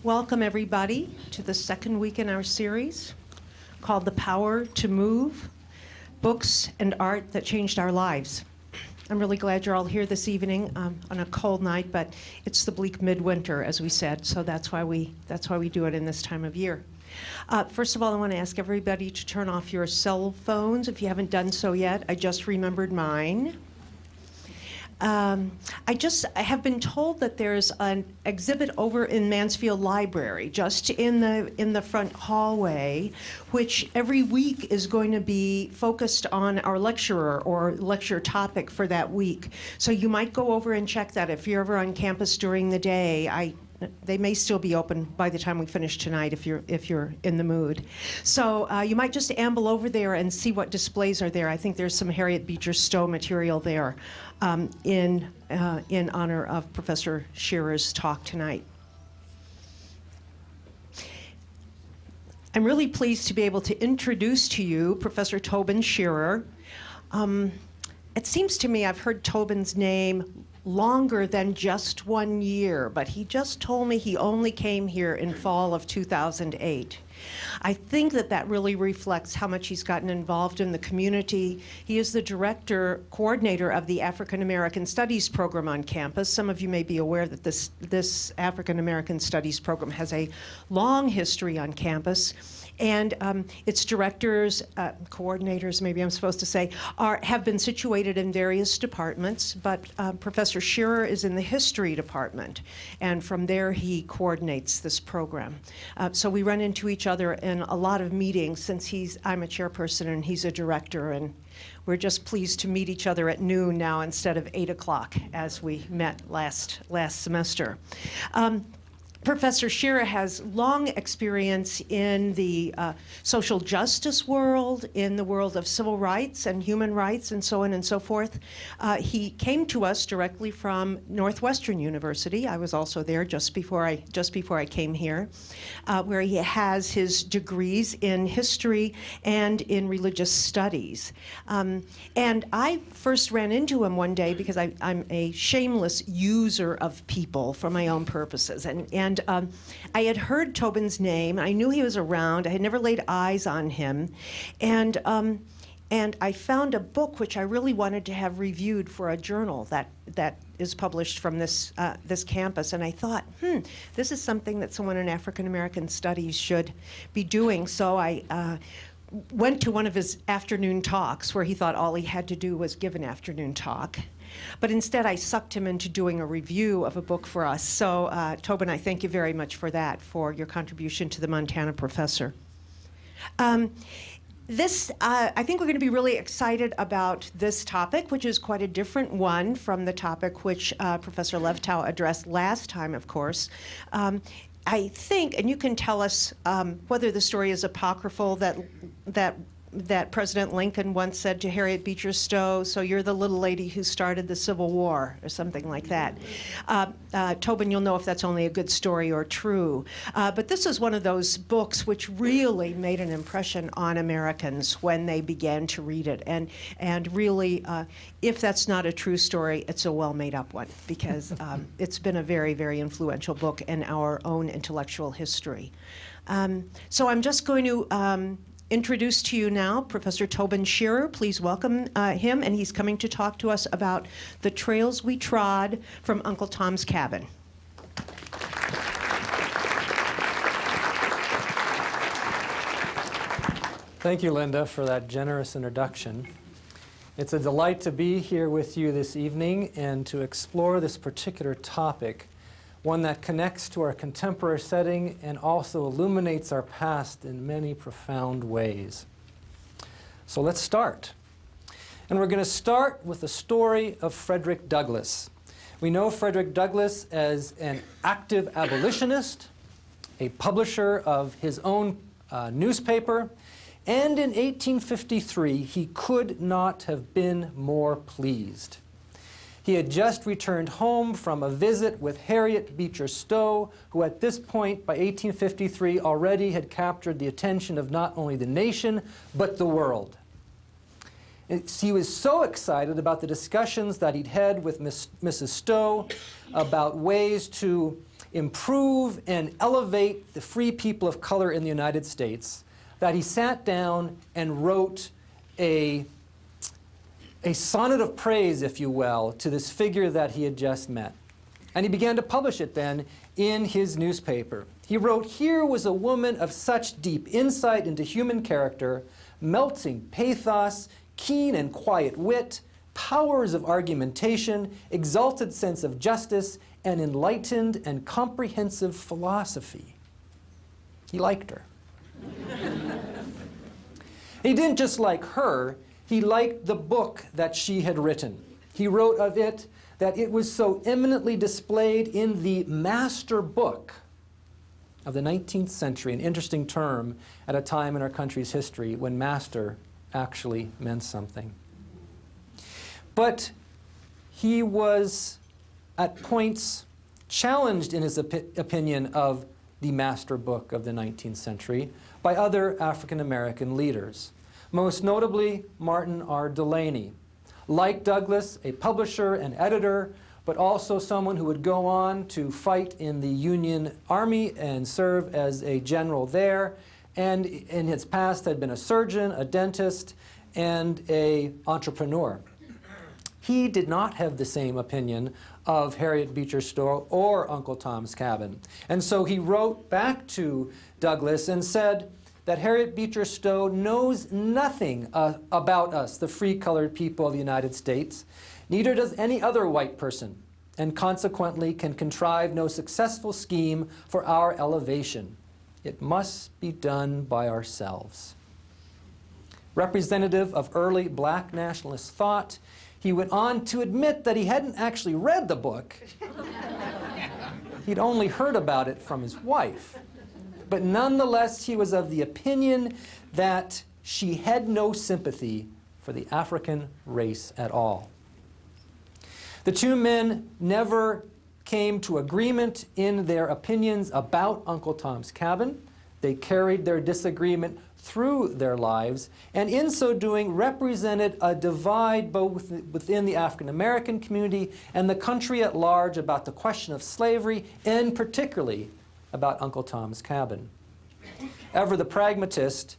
Welcome everybody to the second week in our series called The Power to Move, Books and Art That Changed Our Lives. I'm really glad you're all here this evening on a cold night, but it's the bleak midwinter, as we said, so that's why we do it in this time of year. First of all, I want to ask everybody to turn off your cell phones if you haven't done so yet. I just remembered mine. I have been told that there's an exhibit over in Mansfield Library, just in the front hallway, which every week is going to be focused on our lecturer or lecture topic for that week. So you might go over and check that if you're ever on campus during the day. They may still be open by the time we finish tonight if you're in the mood. So you might just amble over there and see what displays are there. I think there's some Harriet Beecher Stowe material there in honor of Professor Shearer's talk tonight. I'm really pleased to be able to introduce to you Professor Tobin Shearer. It seems to me I've heard Tobin's name longer than just 1 year, but he just told me he only came here in fall of 2008. I think that really reflects how much he's gotten involved in the community. He is the coordinator of the African American Studies program on campus. Some of you may be aware that this African American Studies program has a long history on campus. And its directors, coordinators, maybe I'm supposed to say, have been situated in various departments, but Professor Shearer is in the history department, and from there he coordinates this program. So we run into each other in a lot of meetings since I'm a chairperson and he's a director, and we're just pleased to meet each other at noon now instead of 8 o'clock as we met last semester. Professor Shearer has long experience in the social justice world, in the world of civil rights and human rights, and so on and so forth. He came to us directly from Northwestern University. I was also there just before I came here, where he has his degrees in history and in religious studies. And I first ran into him one day because I'm a shameless user of people for my own purposes, and I had heard Tobin's name. I knew he was around. I had never laid eyes on him. And I found a book which I really wanted to have reviewed for a journal that is published from this campus. And I thought, this is something that someone in African American studies should be doing. So I went to one of his afternoon talks where he thought all he had to do was give an afternoon talk. But instead, I sucked him into doing a review of a book for us. So, Tobin, I thank you very much for that, for your contribution to the Montana Professor. I think we're going to be really excited about this topic, which is quite a different one from the topic which Professor Levtow addressed last time, of course. I think, and you can tell us whether the story is apocryphal, that President Lincoln once said to Harriet Beecher Stowe, "So you're the little lady who started the Civil War," or something like that. Tobin, you'll know if that's only a good story or true. But this is one of those books which really made an impression on Americans when they began to read it. And really, if that's not a true story, it's a well-made-up one, because it's been a very, very influential book in our own intellectual history. So I'm just going to introduce to you now Professor Tobin Shearer. Please welcome him, and he's coming to talk to us about the Trails We Trod from Uncle Tom's Cabin. Thank you, Linda, for that generous introduction. It's a delight to be here with you this evening and to explore this particular topic, one that connects to our contemporary setting and also illuminates our past in many profound ways. So let's start. And we're going to start with the story of Frederick Douglass. We know Frederick Douglass as an active abolitionist, a publisher of his own newspaper, and in 1853 he could not have been more pleased. He had just returned home from a visit with Harriet Beecher Stowe, who at this point, by 1853, already had captured the attention of not only the nation, but the world. He was so excited about the discussions that he'd had with Mrs. Stowe about ways to improve and elevate the free people of color in the United States that he sat down and wrote a sonnet of praise, if you will, to this figure that he had just met. And he began to publish it then in his newspaper. He wrote, "Here was a woman of such deep insight into human character, melting pathos, keen and quiet wit, powers of argumentation, exalted sense of justice, and enlightened and comprehensive philosophy." He liked her. He didn't just like her, he liked the book that she had written. He wrote of it that it was so eminently displayed in the master book of the 19th century, an interesting term at a time in our country's history when master actually meant something. But he was at points challenged in his opinion of the master book of the 19th century by other African American leaders, most notably Martin R. Delany. Like Douglass, a publisher and editor, but also someone who would go on to fight in the Union Army and serve as a general there, and in his past had been a surgeon, a dentist, and an entrepreneur. He did not have the same opinion of Harriet Beecher Stowe or Uncle Tom's Cabin. And so he wrote back to Douglass and said that Harriet Beecher Stowe knows nothing about us, the free colored people of the United States. Neither does any other white person, and consequently can contrive no successful scheme for our elevation. It must be done by ourselves. Representative of early black nationalist thought, he went on to admit that he hadn't actually read the book. He'd only heard about it from his wife. But nonetheless, he was of the opinion that she had no sympathy for the African race at all. The two men never came to agreement in their opinions about Uncle Tom's Cabin. They carried their disagreement through their lives, and in so doing represented a divide both within the African American community and the country at large about the question of slavery, and particularly about Uncle Tom's Cabin. Ever the pragmatist,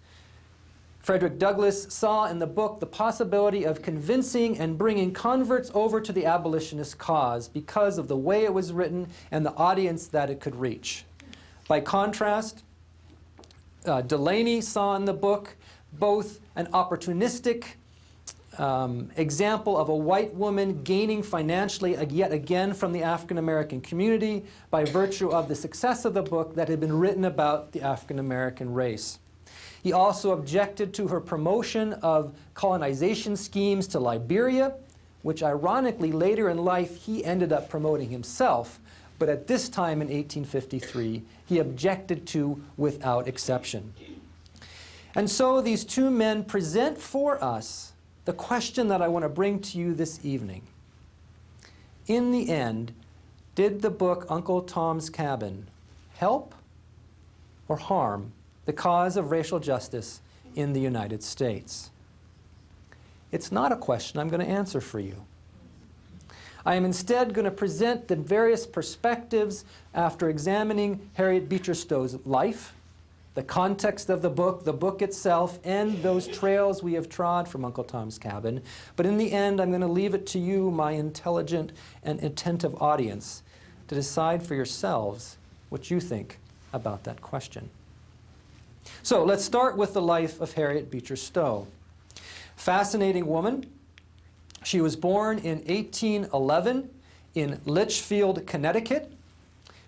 Frederick Douglass saw in the book the possibility of convincing and bringing converts over to the abolitionist cause because of the way it was written and the audience that it could reach. By contrast, Delany saw in the book both an opportunistic example of a white woman gaining financially yet again from the African American community by virtue of the success of the book that had been written about the African American race. He also objected to her promotion of colonization schemes to Liberia, which ironically later in life he ended up promoting himself, but at this time in 1853 he objected to without exception. And so these two men present for us the question that I want to bring to you this evening. In the end, did the book Uncle Tom's Cabin help or harm the cause of racial justice in the United States? It's not a question I'm going to answer for you. I am instead going to present the various perspectives after examining Harriet Beecher Stowe's life, the context of the book itself, and those trails we have trod from Uncle Tom's Cabin. But in the end, I'm going to leave it to you, my intelligent and attentive audience, to decide for yourselves what you think about that question. So let's start with the life of Harriet Beecher Stowe. Fascinating woman. She was born in 1811 in Litchfield, Connecticut.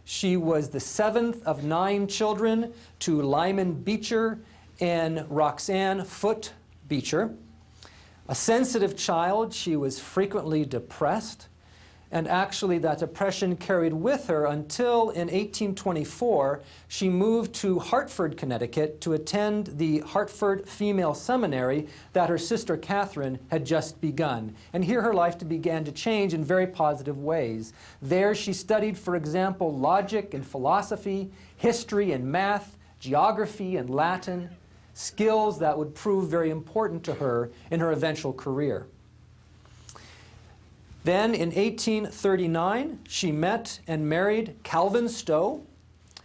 She was the seventh of 9 children to Lyman Beecher and Roxanne Foote Beecher. A sensitive child, she was frequently depressed, and actually that depression carried with her until in 1824 she moved to Hartford, Connecticut to attend the Hartford Female Seminary that her sister Catherine had just begun. And here her life began to change in very positive ways. There she studied, for example, logic and philosophy, history and math, geography and Latin, skills that would prove very important to her in her eventual career. Then in 1839, she met and married Calvin Stowe,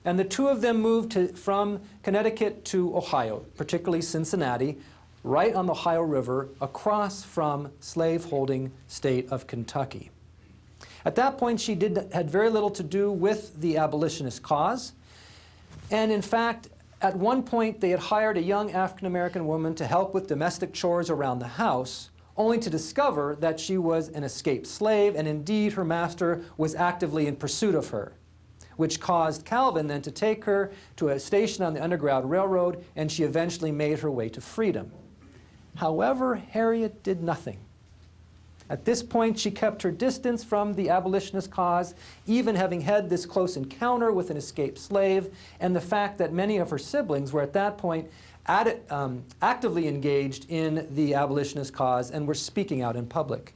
and the two of them moved from Connecticut to Ohio, particularly Cincinnati, right on the Ohio River, across from slave-holding state of Kentucky. At that point, she had very little to do with the abolitionist cause, and in fact, at one point, they had hired a young African-American woman to help with domestic chores around the house, only to discover that she was an escaped slave, and indeed her master was actively in pursuit of her, which caused Calvin then to take her to a station on the Underground Railroad, and she eventually made her way to freedom. However, Harriet did nothing. At this point, she kept her distance from the abolitionist cause, even having had this close encounter with an escaped slave, and the fact that many of her siblings were at that point actively engaged in the abolitionist cause and were speaking out in public.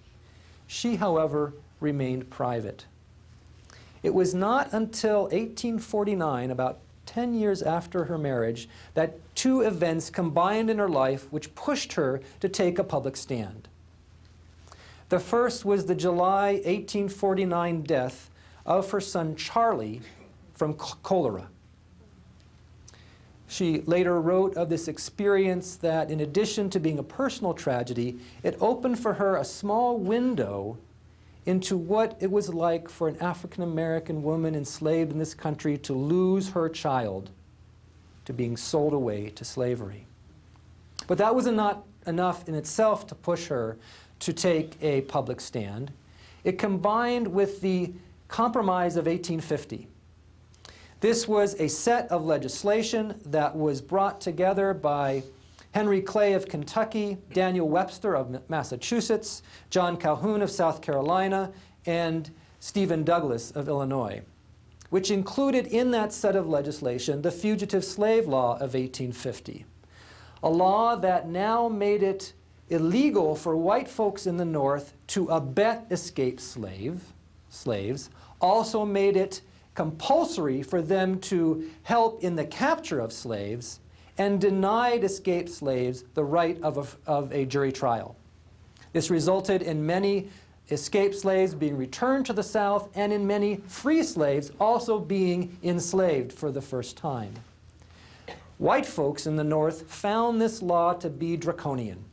She, however, remained private. It was not until 1849, about 10 years after her marriage, that two events combined in her life which pushed her to take a public stand. The first was the July 1849 death of her son Charlie from cholera. She later wrote of this experience that in addition to being a personal tragedy, it opened for her a small window into what it was like for an African-American woman enslaved in this country to lose her child to being sold away to slavery. But that was not enough in itself to push her to take a public stand. It combined with the Compromise of 1850. This was a set of legislation that was brought together by Henry Clay of Kentucky, Daniel Webster of Massachusetts, John Calhoun of South Carolina, and Stephen Douglas of Illinois, which included in that set of legislation the Fugitive Slave Law of 1850, a law that now made it illegal for white folks in the North to abet escaped slaves, also made it compulsory for them to help in the capture of slaves, and denied escaped slaves the right of a jury trial. This resulted in many escaped slaves being returned to the South, and in many free slaves also being enslaved for the first time. White folks in the North found this law to be draconian.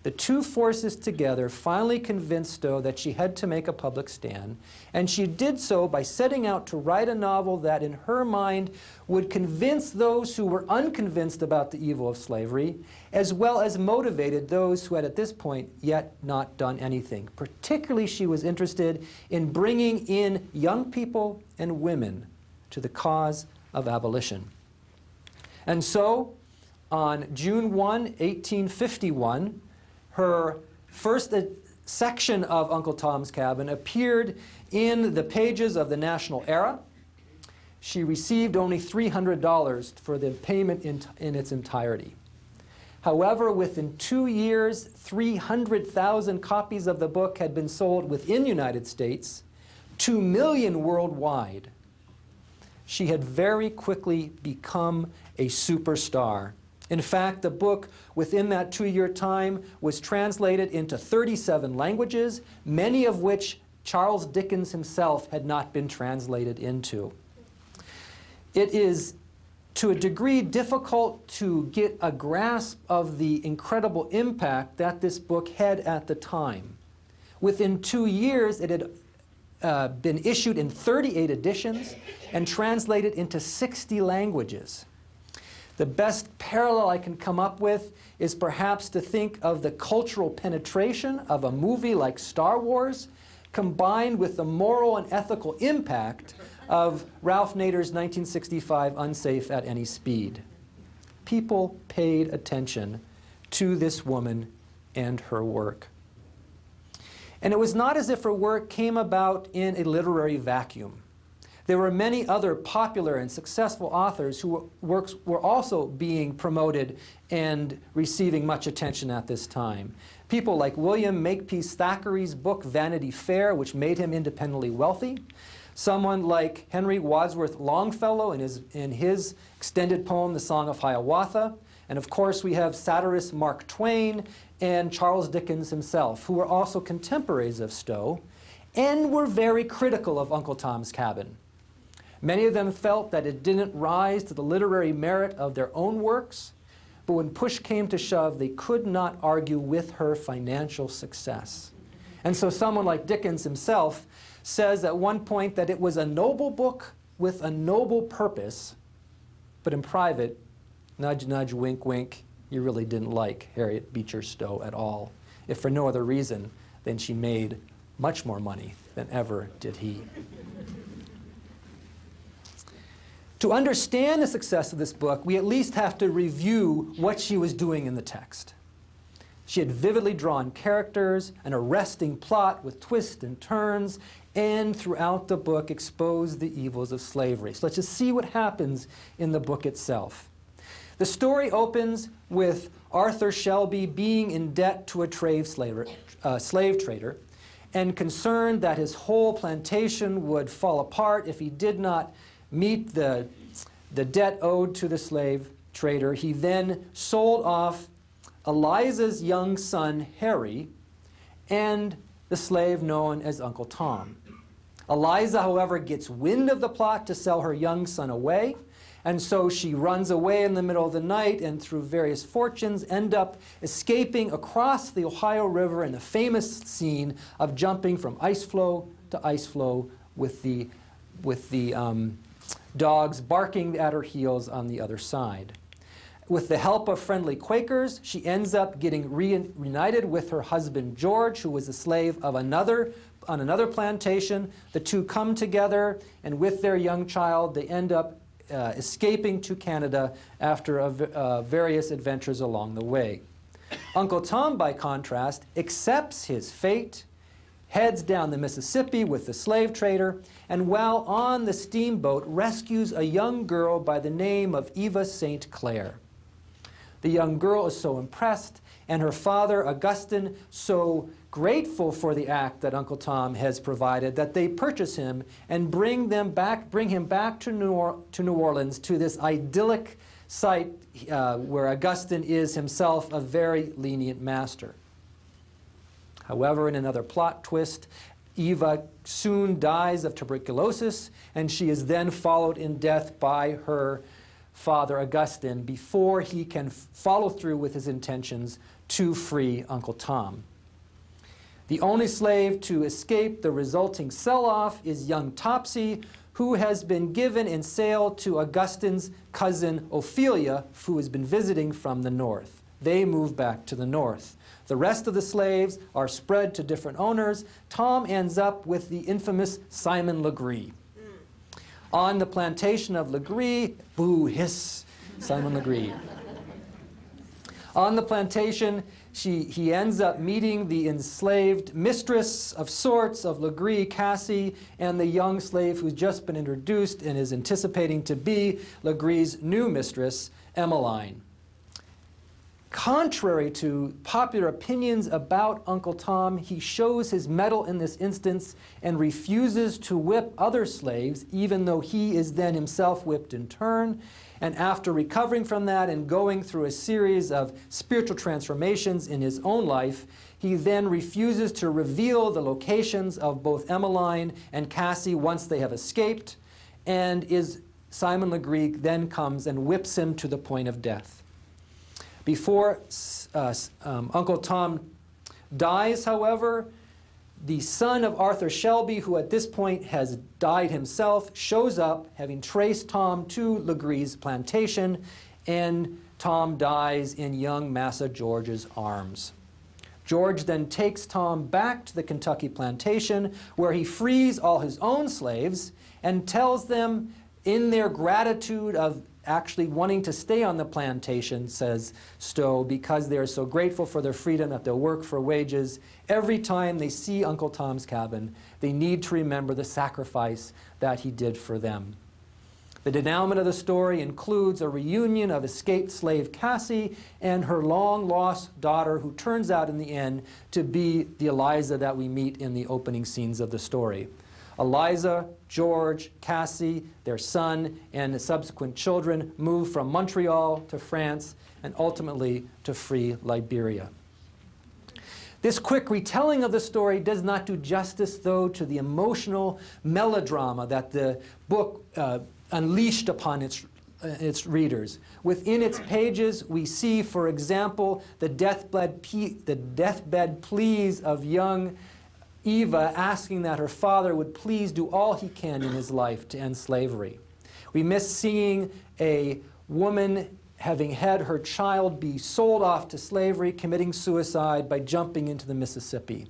The two forces together finally convinced Stowe that she had to make a public stand, and she did so by setting out to write a novel that, in her mind, would convince those who were unconvinced about the evil of slavery, as well as motivated those who had at this point yet not done anything. Particularly, she was interested in bringing in young people and women to the cause of abolition. And so, on June 1, 1851, her first section of Uncle Tom's Cabin appeared in the pages of the National Era. She received only $300 for the payment in its entirety. However, within 2 years, 300,000 copies of the book had been sold within the United States, 2 million worldwide. She had very quickly become a superstar. In fact, the book, within that 2-year time, was translated into 37 languages, many of which Charles Dickens himself had not been translated into. It is, to a degree, difficult to get a grasp of the incredible impact that this book had at the time. Within 2 years, it had been issued in 38 editions and translated into 60 languages. The best parallel I can come up with is perhaps to think of the cultural penetration of a movie like Star Wars, combined with the moral and ethical impact of Ralph Nader's 1965 Unsafe at Any Speed. People paid attention to this woman and her work. And it was not as if her work came about in a literary vacuum. There were many other popular and successful authors whose works were also being promoted and receiving much attention at this time. People like William Makepeace Thackeray's book Vanity Fair, which made him independently wealthy. Someone like Henry Wadsworth Longfellow in his extended poem The Song of Hiawatha. And of course, we have satirist Mark Twain and Charles Dickens himself, who were also contemporaries of Stowe and were very critical of Uncle Tom's Cabin. Many of them felt that it didn't rise to the literary merit of their own works, but when push came to shove, they could not argue with her financial success. And so someone like Dickens himself says at one point that it was a noble book with a noble purpose, but in private, nudge, nudge, wink, wink, you really didn't like Harriet Beecher Stowe at all, if for no other reason than she made much more money than ever did he. To understand the success of this book, we at least have to review what she was doing in the text. She had vividly drawn characters, an arresting plot with twists and turns, and throughout the book exposed the evils of slavery. So let's just see what happens in the book itself. The story opens with Arthur Shelby being in debt to a slave trader, and concerned that his whole plantation would fall apart if he did not meet the debt owed to the slave trader. He then sold off Eliza's young son, Harry, and the slave known as Uncle Tom. Eliza, however, gets wind of the plot to sell her young son away, and so she runs away in the middle of the night and through various fortunes end up escaping across the Ohio River in the famous scene of jumping from ice floe to ice floe with the dogs barking at her heels on the other side. With the help of friendly Quakers, she ends up getting reunited with her husband George, who was a slave of on another plantation. The two come together, and with their young child, they end up escaping to Canada after various adventures along the way. Uncle Tom, by contrast, accepts his fate, heads down the Mississippi with the slave trader, and while on the steamboat rescues a young girl by the name of Eva St. Clair. The young girl is so impressed, and her father, Augustine, so grateful for the act that Uncle Tom has provided, that they purchase him and bring him back to New Orleans, to this idyllic site where Augustine is himself a very lenient master. However, in another plot twist, Eva soon dies of tuberculosis, and she is then followed in death by her father, Augustine, before he can follow through with his intentions to free Uncle Tom. The only slave to escape the resulting sell-off is young Topsy, who has been given in sale to Augustine's cousin Ophelia, who has been visiting from the north. They move back to the north. The rest of the slaves are spread to different owners. Tom ends up with the infamous Simon Legree. On the plantation of Legree, boo, hiss, Simon Legree. On the plantation, he ends up meeting the enslaved mistress of sorts of Legree, Cassie, and the young slave who's just been introduced and is anticipating to be Legree's new mistress, Emmeline. Contrary to popular opinions about Uncle Tom, he shows his mettle in this instance and refuses to whip other slaves, even though he is then himself whipped in turn. And after recovering from that and going through a series of spiritual transformations in his own life, he then refuses to reveal the locations of both Emmeline and Cassie once they have escaped, and Simon Legree then comes and whips him to the point of death. Before Uncle Tom dies, however, the son of Arthur Shelby, who at this point has died himself, shows up, having traced Tom to Legree's plantation, and Tom dies in young Massa George's arms. George then takes Tom back to the Kentucky plantation, where he frees all his own slaves and tells them, in their gratitude of actually wanting to stay on the plantation, says Stowe, because they are so grateful for their freedom that they'll work for wages. Every time they see Uncle Tom's Cabin, they need to remember the sacrifice that he did for them. The denouement of the story includes a reunion of escaped slave Cassie and her long-lost daughter, who turns out in the end to be the Eliza that we meet in the opening scenes of the story. Eliza, George, Cassie, their son, and the subsequent children moved from Montreal to France and ultimately to free Liberia. This quick retelling of the story does not do justice, though, to the emotional melodrama that the book unleashed upon its readers. Within its pages, we see, for example, the deathbed pleas of young Eva asking that her father would please do all he can in his life to end slavery. We miss seeing a woman having had her child be sold off to slavery, committing suicide by jumping into the Mississippi.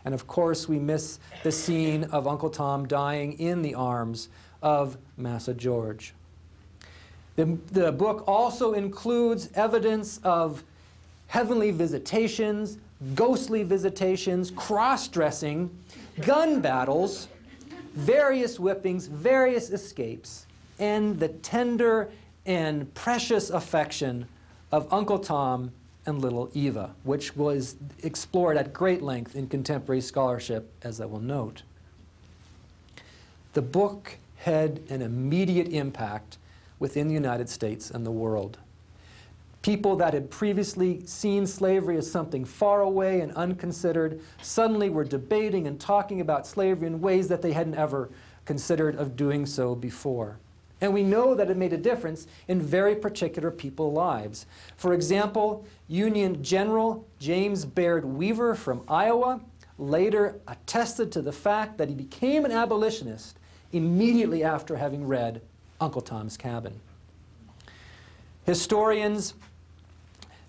And of course, we miss the scene of Uncle Tom dying in the arms of Massa George. The book also includes evidence of heavenly visitations, ghostly visitations, cross-dressing, gun battles, various whippings, various escapes, and the tender and precious affection of Uncle Tom and little Eva, which was explored at great length in contemporary scholarship, as I will note. The book had an immediate impact within the United States and the world. People that had previously seen slavery as something far away and unconsidered suddenly were debating and talking about slavery in ways that they hadn't ever considered of doing so before. And we know that it made a difference in very particular people's lives. For example, Union General James Baird Weaver from Iowa later attested to the fact that he became an abolitionist immediately after having read Uncle Tom's Cabin. Historians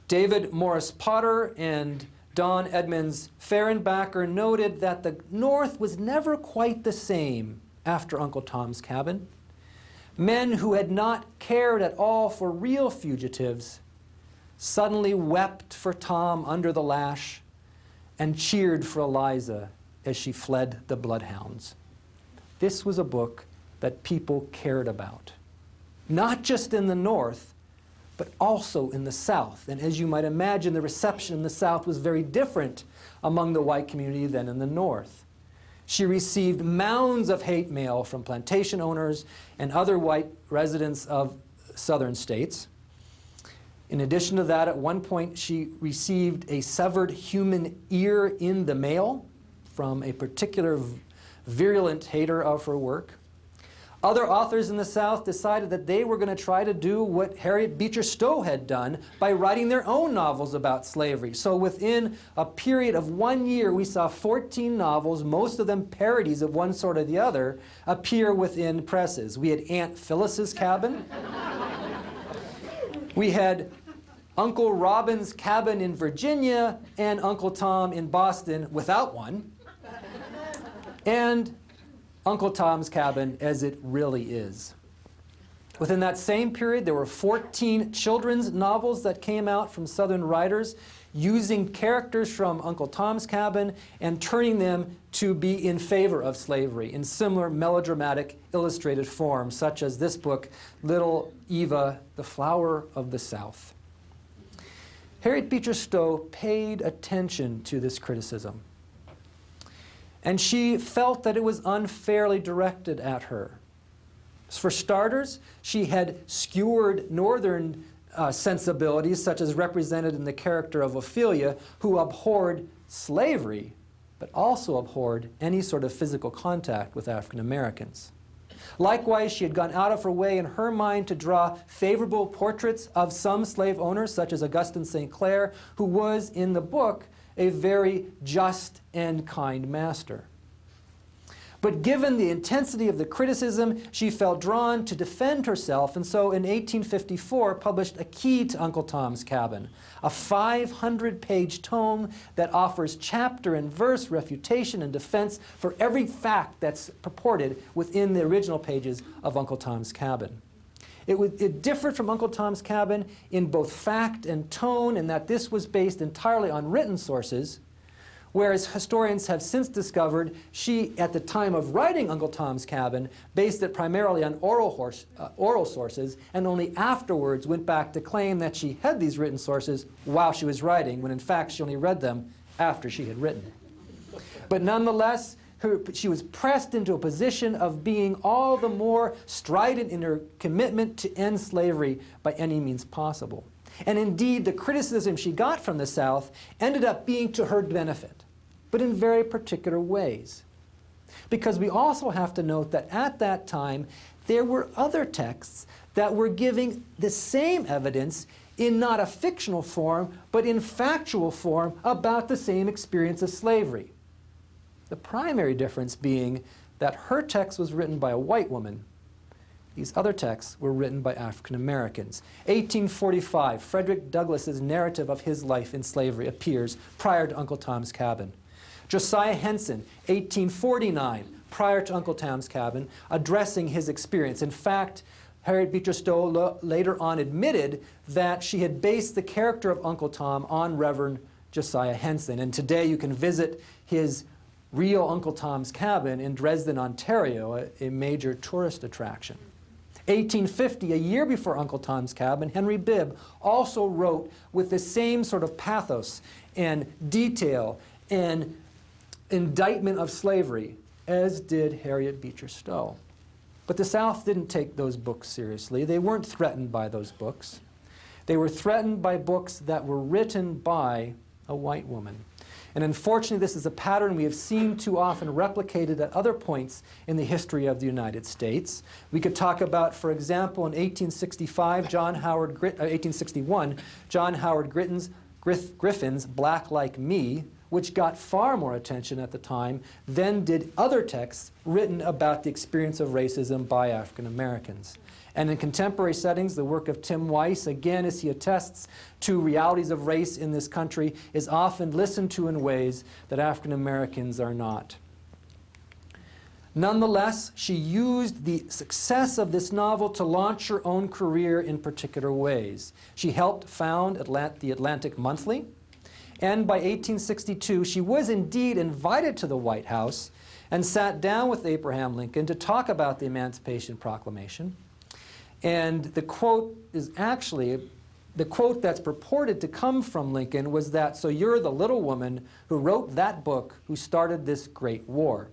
David Morris Potter and Don Edmonds Fehrenbacher noted that the North was never quite the same after Uncle Tom's Cabin. Men who had not cared at all for real fugitives suddenly wept for Tom under the lash and cheered for Eliza as she fled the bloodhounds. This was a book that people cared about, not just in the North, but also in the South. And as you might imagine, the reception in the South was very different among the white community than in the North. She received mounds of hate mail from plantation owners and other white residents of southern states. In addition to that, at one point, she received a severed human ear in the mail from a particular virulent hater of her work. Other authors in the South decided that they were going to try to do what Harriet Beecher Stowe had done by writing their own novels about slavery. So within a period of 1 year, we saw 14 novels, most of them parodies of one sort or the other, appear within presses. We had Aunt Phyllis's Cabin. We had Uncle Robin's Cabin in Virginia and Uncle Tom in Boston without one. And Uncle Tom's Cabin as it really is. Within that same period, there were 14 children's novels that came out from Southern writers using characters from Uncle Tom's Cabin and turning them to be in favor of slavery in similar melodramatic illustrated form, such as this book, Little Eva, the Flower of the South. Harriet Beecher Stowe paid attention to this criticism. And she felt that it was unfairly directed at her. For starters, she had skewered northern sensibilities, such as represented in the character of Ophelia, who abhorred slavery, but also abhorred any sort of physical contact with African Americans. Likewise, she had gone out of her way in her mind to draw favorable portraits of some slave owners, such as Augustine St. Clair, who was, in the book, a very just and kind master. But given the intensity of the criticism, she felt drawn to defend herself, and so in 1854 published A Key to Uncle Tom's Cabin, a 500-page tome that offers chapter and verse refutation and defense for every fact that's purported within the original pages of Uncle Tom's Cabin. It differed from Uncle Tom's Cabin in both fact and tone, in that this was based entirely on written sources, whereas historians have since discovered she, at the time of writing Uncle Tom's Cabin, based it primarily on oral sources, and only afterwards went back to claim that she had these written sources while she was writing, when in fact she only read them after she had written. But nonetheless, she was pressed into a position of being all the more strident in her commitment to end slavery by any means possible. And indeed, the criticism she got from the South ended up being to her benefit, but in very particular ways. Because we also have to note that at that time, there were other texts that were giving the same evidence in not a fictional form, but in factual form about the same experience of slavery. The primary difference being that her text was written by a white woman. These other texts were written by African Americans. 1845, Frederick Douglass's narrative of his life in slavery appears prior to Uncle Tom's Cabin. Josiah Henson, 1849, prior to Uncle Tom's Cabin, addressing his experience. In fact, Harriet Beecher Stowe later on admitted that she had based the character of Uncle Tom on Reverend Josiah Henson. And today you can visit his real Uncle Tom's Cabin in Dresden, Ontario, a major tourist attraction. 1850, a year before Uncle Tom's Cabin, Henry Bibb also wrote with the same sort of pathos and detail and indictment of slavery as did Harriet Beecher Stowe. But the South didn't take those books seriously. They weren't threatened by those books. They were threatened by books that were written by a white woman. And unfortunately, this is a pattern we have seen too often replicated at other points in the history of the United States. We could talk about, for example, in 1861, John Howard Griffin's Black Like Me, which got far more attention at the time than did other texts written about the experience of racism by African Americans. And in contemporary settings, the work of Tim Weiss, again, as he attests to realities of race in this country, is often listened to in ways that African Americans are not. Nonetheless, she used the success of this novel to launch her own career in particular ways. She helped found the Atlantic Monthly, and by 1862, she was indeed invited to the White House and sat down with Abraham Lincoln to talk about the Emancipation Proclamation. And the quote is actually, the quote that's purported to come from Lincoln was that, "So you're the little woman who wrote that book who started this great war."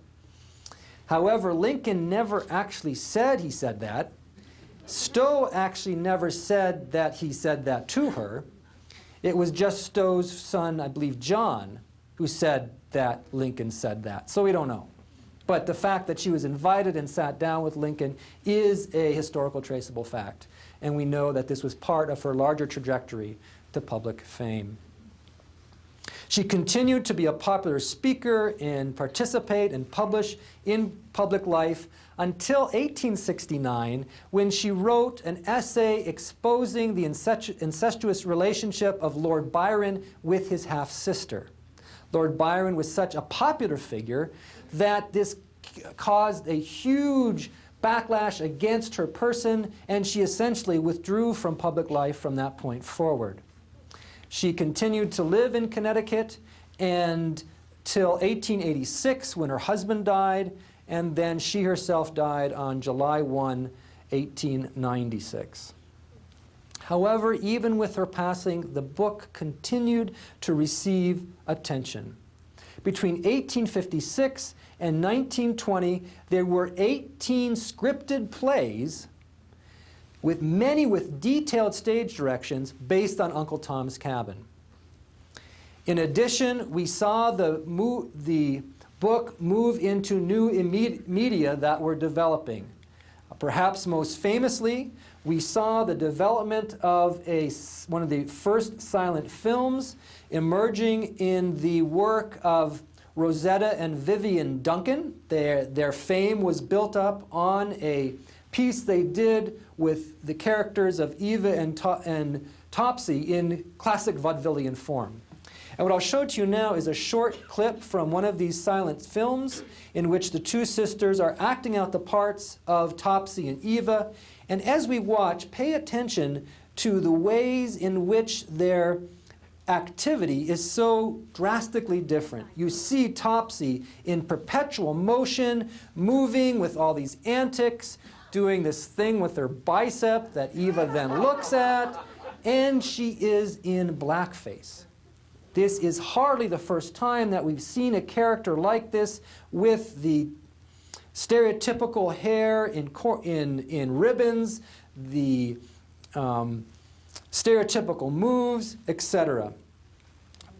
However, Lincoln never actually said he said that. Stowe actually never said that he said that to her. It was just Stowe's son, I believe John, who said that Lincoln said that. So we don't know. But the fact that she was invited and sat down with Lincoln is a historical traceable fact. And we know that this was part of her larger trajectory to public fame. She continued to be a popular speaker and participate and publish in public life until 1869, when she wrote an essay exposing the incestuous relationship of Lord Byron with his half-sister. Lord Byron was such a popular figure that this caused a huge backlash against her person, and she essentially withdrew from public life from that point forward. She continued to live in Connecticut until 1886, when her husband died, and then she herself died on July 1, 1896. However, even with her passing, the book continued to receive attention. Between 1856 and 1920, there were 18 scripted plays, many with detailed stage directions based on Uncle Tom's Cabin. In addition, we saw the book move into new media that were developing. Perhaps most famously, we saw the development of one of the first silent films emerging in the work of Rosetta and Vivian Duncan. Their fame was built up on a piece they did with the characters of Eva and Topsy in classic vaudevillian form. And what I'll show to you now is a short clip from one of these silent films in which the two sisters are acting out the parts of Topsy and Eva. And as we watch, pay attention to the ways in which their activity is so drastically different. You see Topsy in perpetual motion, moving with all these antics, doing this thing with her bicep that Eva then looks at, and she is in blackface. This is hardly the first time that we've seen a character like this with the stereotypical hair in ribbons, the stereotypical moves, etc.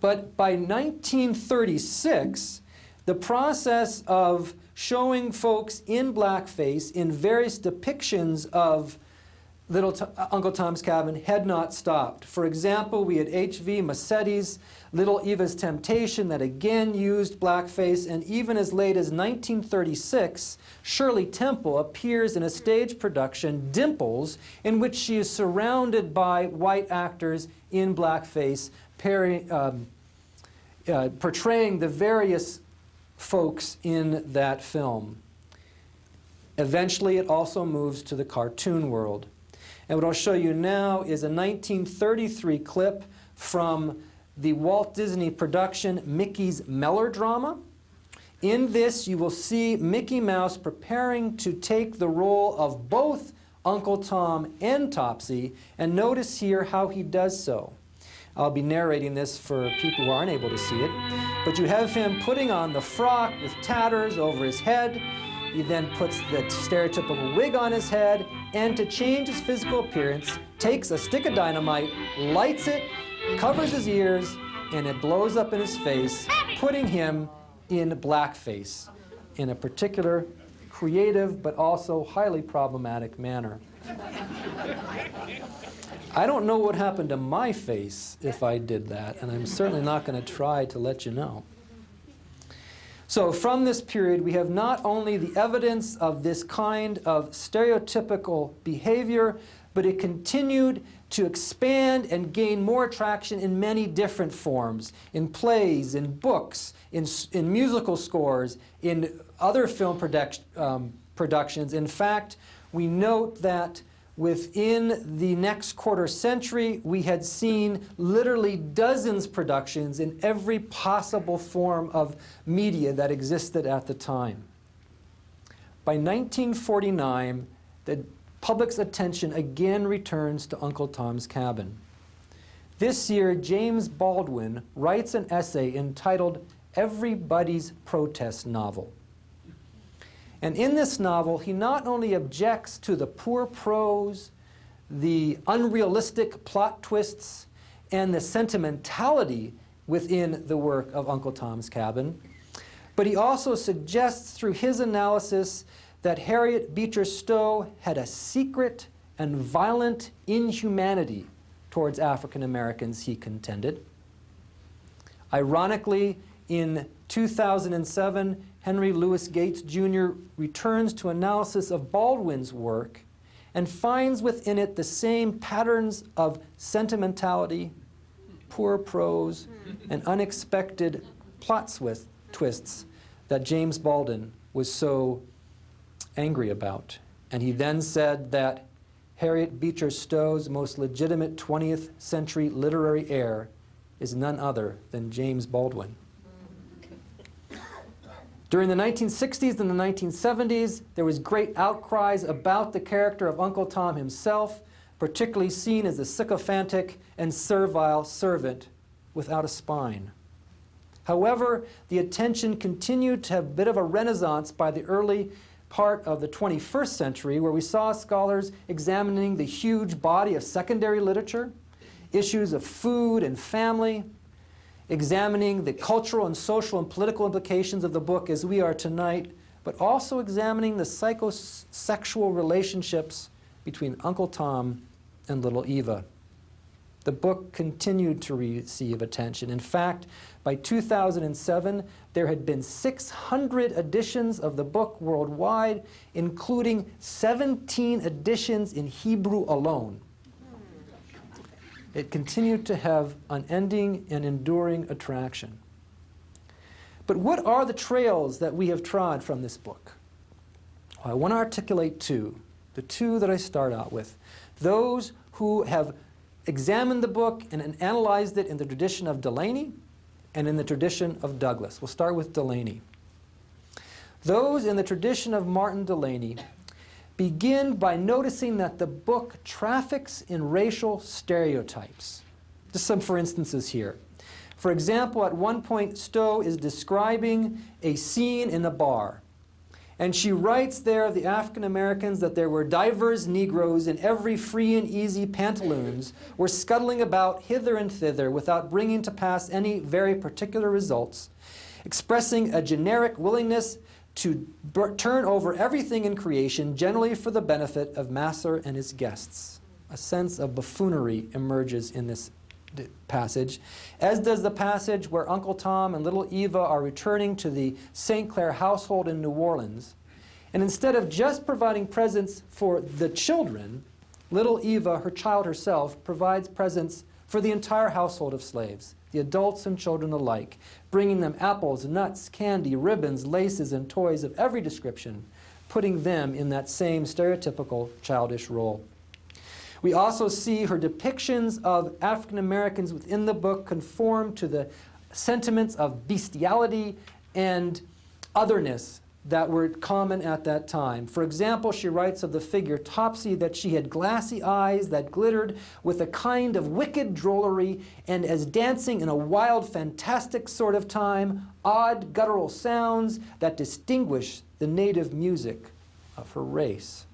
But by 1936, the process of showing folks in blackface in various depictions of Uncle Tom's Cabin had not stopped. For example, we had H.V. Massetti's Little Eva's Temptation that again used blackface, and even as late as 1936, Shirley Temple appears in a stage production, Dimples, in which she is surrounded by white actors in blackface, portraying the various folks in that film. Eventually, it also moves to the cartoon world. And what I'll show you now is a 1933 clip from the Walt Disney production Mickey's Melodrama. In this, you will see Mickey Mouse preparing to take the role of both Uncle Tom and Topsy, and notice here how he does so. I'll be narrating this for people who aren't able to see it, but you have him putting on the frock with tatters over his head. He then puts the stereotypical wig on his head, and to change his physical appearance, takes a stick of dynamite, lights it, covers his ears, and it blows up in his face, putting him in blackface in a particular creative but also highly problematic manner. I don't know what happened to my face if I did that, and I'm certainly not going to try to let you know. So from this period, we have not only the evidence of this kind of stereotypical behavior, but it continued to expand and gain more traction in many different forms, in plays, in books, in musical scores, in other film productions. In fact, we note that within the next quarter century, we had seen literally dozens of productions in every possible form of media that existed at the time. By 1949, the public's attention again returns to Uncle Tom's Cabin. This year, James Baldwin writes an essay entitled Everybody's Protest Novel. And in this novel, he not only objects to the poor prose, the unrealistic plot twists, and the sentimentality within the work of Uncle Tom's Cabin, but he also suggests through his analysis that Harriet Beecher Stowe had a secret and violent inhumanity towards African Americans, he contended. Ironically, in 2007, Henry Louis Gates Jr. returns to analysis of Baldwin's work and finds within it the same patterns of sentimentality, poor prose, and unexpected plot twists that James Baldwin was so angry about. And he then said that Harriet Beecher Stowe's most legitimate 20th century literary heir is none other than James Baldwin. During the 1960s and the 1970s, there was great outcries about the character of Uncle Tom himself, particularly seen as a sycophantic and servile servant without a spine. However, the attention continued to have a bit of a renaissance by the early part of the 21st century, where we saw scholars examining the huge body of secondary literature, issues of food and family, examining the cultural and social and political implications of the book as we are tonight, but also examining the psychosexual relationships between Uncle Tom and Little Eva. The book continued to receive attention. In fact, by 2007, there had been 600 editions of the book worldwide, including 17 editions in Hebrew alone. It continued to have unending and enduring attraction. But what are the trails that we have trod from this book? Well, I want to articulate two, the two that I start out with. Those who have examined the book and analyzed it in the tradition of Delaney and in the tradition of Douglas. We'll start with Delaney. Those in the tradition of Martin Delaney begin by noticing that the book traffics in racial stereotypes. Just some for instances here. For example, at one point, Stowe is describing a scene in a bar. And she writes there of the African Americans that there were divers Negroes in every free and easy pantaloons were scuttling about hither and thither without bringing to pass any very particular results, expressing a generic willingness to turn over everything in creation, generally for the benefit of master and his guests. A sense of buffoonery emerges in this passage, as does the passage where Uncle Tom and little Eva are returning to the St. Clair household in New Orleans. And instead of just providing presents for the children, little Eva, her child herself, provides presents for the entire household of slaves, the adults and children alike, bringing them apples, nuts, candy, ribbons, laces, and toys of every description, putting them in that same stereotypical childish role. We also see her depictions of African Americans within the book conform to the sentiments of bestiality and otherness that were common at that time. For example, she writes of the figure Topsy that she had glassy eyes that glittered with a kind of wicked drollery, and as dancing in a wild, fantastic sort of time, odd guttural sounds that distinguish the native music of her race.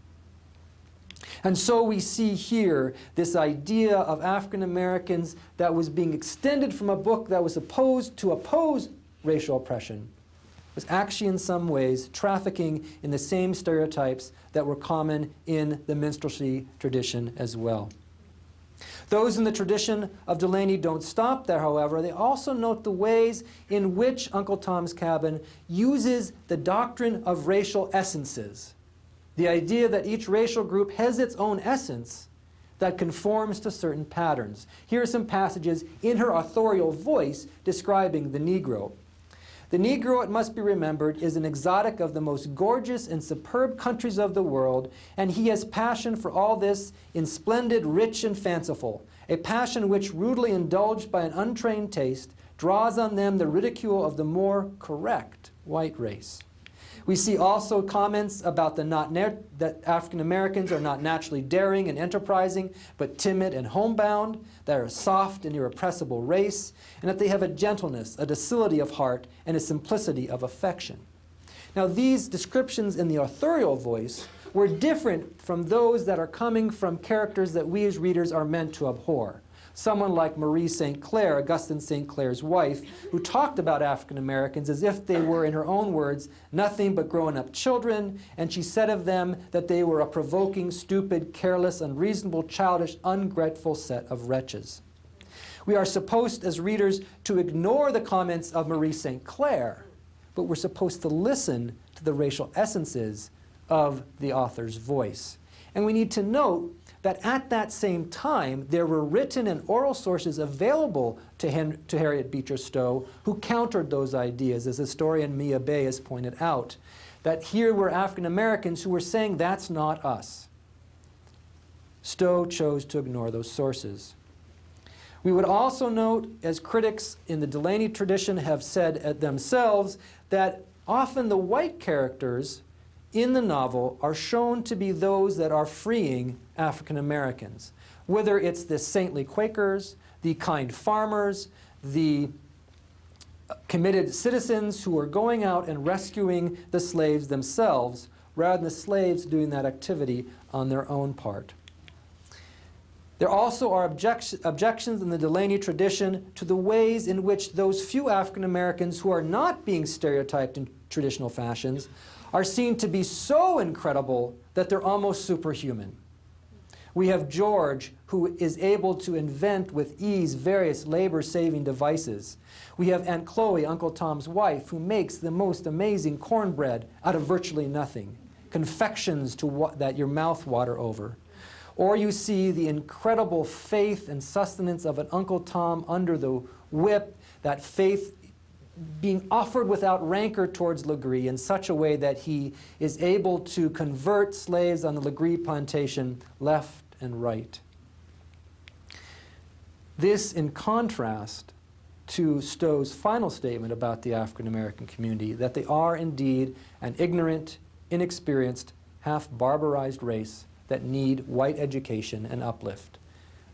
And so we see here this idea of African Americans that was being extended from a book that was supposed to oppose racial oppression, was actually in some ways trafficking in the same stereotypes that were common in the minstrelsy tradition as well. Those in the tradition of Delaney don't stop there, however. They also note the ways in which Uncle Tom's Cabin uses the doctrine of racial essences. The idea that each racial group has its own essence that conforms to certain patterns. Here are some passages in her authorial voice describing the Negro. The Negro, it must be remembered, is an exotic of the most gorgeous and superb countries of the world, and he has passion for all this in splendid, rich, and fanciful, a passion which, rudely indulged by an untrained taste, draws on them the ridicule of the more correct white race. We see also comments about that African Americans are not naturally daring and enterprising, but timid and homebound, that are a soft and irrepressible race, and that they have a gentleness, a docility of heart, and a simplicity of affection. Now, these descriptions in the authorial voice were different from those that are coming from characters that we as readers are meant to abhor. Someone like Marie St. Clair, Augustine St. Clair's wife, who talked about African Americans as if they were, in her own words, nothing but grown-up children, and she said of them that they were a provoking, stupid, careless, unreasonable, childish, ungrateful set of wretches. We are supposed, as readers, to ignore the comments of Marie St. Clair, but we're supposed to listen to the racial essences of the author's voice. And we need to note that at that same time, there were written and oral sources available to Harriet Beecher Stowe who countered those ideas, as historian Mia Bay has pointed out, that here were African Americans who were saying, that's not us. Stowe chose to ignore those sources. We would also note, as critics in the Delaney tradition have said themselves, that often the white characters in the novel are shown to be those that are freeing African Americans, whether it's the saintly Quakers, the kind farmers, the committed citizens who are going out and rescuing the slaves themselves, rather than the slaves doing that activity on their own part. There also are objections in the Delaney tradition to the ways in which those few African Americans who are not being stereotyped in traditional fashions are seen to be so incredible that they're almost superhuman. We have George, who is able to invent with ease various labor-saving devices. We have Aunt Chloe, Uncle Tom's wife, who makes the most amazing cornbread out of virtually nothing, confections that your mouth water over. Or you see the incredible faith and sustenance of an Uncle Tom under the whip, that faith being offered without rancor towards Legree in such a way that he is able to convert slaves on the Legree plantation left and right. This in contrast to Stowe's final statement about the African American community, that they are indeed an ignorant, inexperienced, half-barbarized race that need white education and uplift.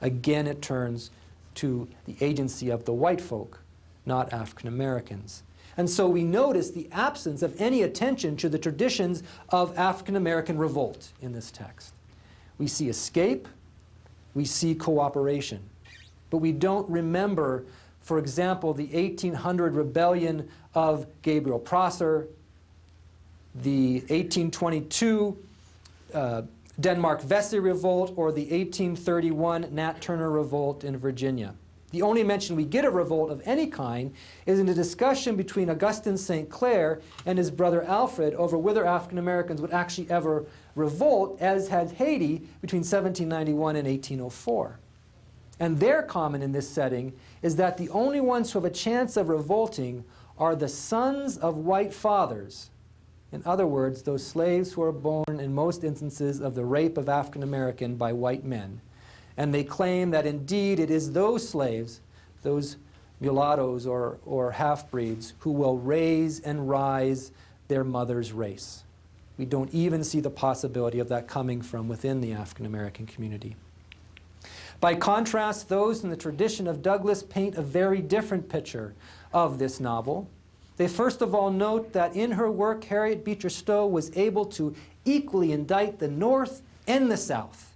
Again, it turns to the agency of the white folk not African Americans. And so we notice the absence of any attention to the traditions of African American revolt in this text. We see escape, we see cooperation, but we don't remember, for example, the 1800 rebellion of Gabriel Prosser, the 1822 Denmark-Vesey revolt, or the 1831 Nat Turner revolt in Virginia. The only mention we get of revolt of any kind is in a discussion between Augustin St. Clair and his brother Alfred over whether African Americans would actually ever revolt, as had Haiti between 1791 and 1804. And their comment in this setting is that the only ones who have a chance of revolting are the sons of white fathers. In other words, those slaves who are born in most instances of the rape of African American by white men. And they claim that indeed it is those slaves, those mulattoes or half-breeds, who will raise and rise their mother's race. We don't even see the possibility of that coming from within the African American community. By contrast, those in the tradition of Douglass paint a very different picture of this novel. They first of all note that in her work, Harriet Beecher Stowe was able to equally indict the North and the South.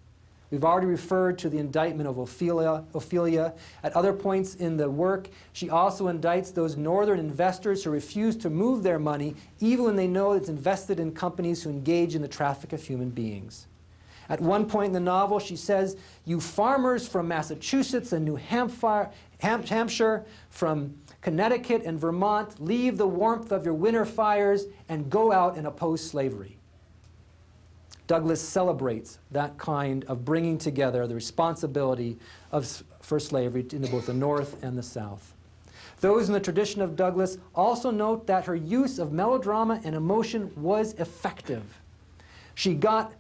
We've already referred to the indictment of Ophelia. At other points in the work, she also indicts those northern investors who refuse to move their money even when they know it's invested in companies who engage in the traffic of human beings. At one point in the novel, she says, "You farmers from Massachusetts and New Hampshire, from Connecticut and Vermont, leave the warmth of your winter fires and go out and oppose slavery." Douglass celebrates that kind of bringing together the responsibility for slavery in both the North and the South. Those in the tradition of Douglass also note that her use of melodrama and emotion was effective. She got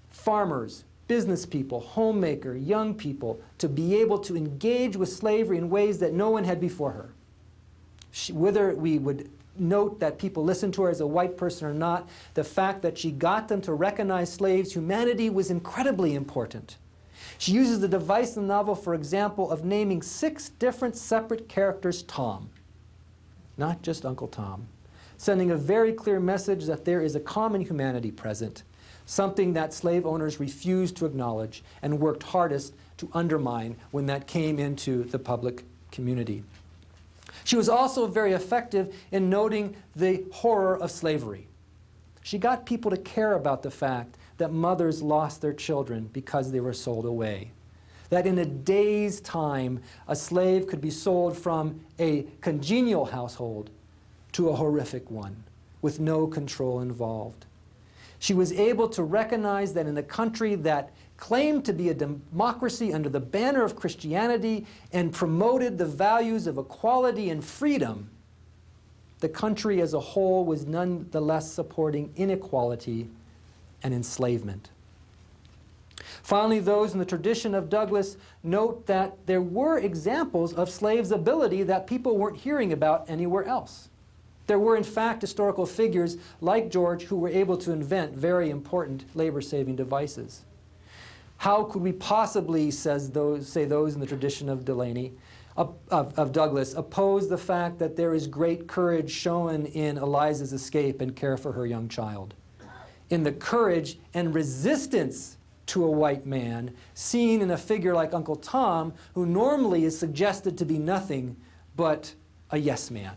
farmers, business people, homemaker, young people to be able to engage with slavery in ways that no one had before her. Whether we would note that people listened to her as a white person or not, the fact that she got them to recognize slaves' humanity was incredibly important. She uses the device in the novel, for example, of naming 6 different separate characters Tom, not just Uncle Tom, sending a very clear message that there is a common humanity present, something that slave owners refused to acknowledge and worked hardest to undermine when that came into the public community. She was also very effective in noting the horror of slavery. She got people to care about the fact that mothers lost their children because they were sold away. That in a day's time, a slave could be sold from a congenial household to a horrific one, with no control involved. She was able to recognize that in a country that claimed to be a democracy under the banner of Christianity and promoted the values of equality and freedom, the country as a whole was nonetheless supporting inequality and enslavement. Finally, those in the tradition of Douglass note that there were examples of slaves' ability that people weren't hearing about anywhere else. There were, in fact, historical figures like George who were able to invent very important labor-saving devices. How could we possibly, say those in the tradition of Douglass, oppose the fact that there is great courage shown in Eliza's escape and care for her young child? In the courage and resistance to a white man seen in a figure like Uncle Tom, who normally is suggested to be nothing but a yes man.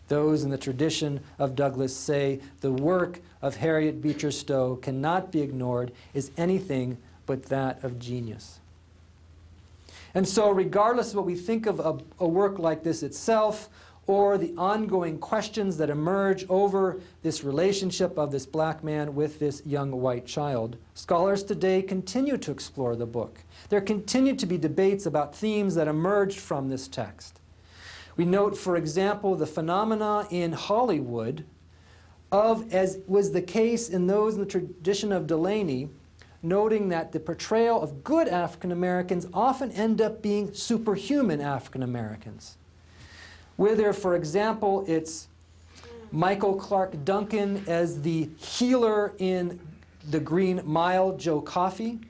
Those in the tradition of Douglass say the work of Harriet Beecher Stowe cannot be ignored as anything but that of genius. And so regardless of what we think of a work like this itself, or the ongoing questions that emerge over this relationship of this black man with this young white child, scholars today continue to explore the book. There continue to be debates about themes that emerged from this text. We note, for example, the phenomena in Hollywood of, as was the case in those in the tradition of Delaney, noting that the portrayal of good African Americans often end up being superhuman African Americans. Whether, for example, it's Michael Clark Duncan as the healer in The Green Mile, Joe Coffey,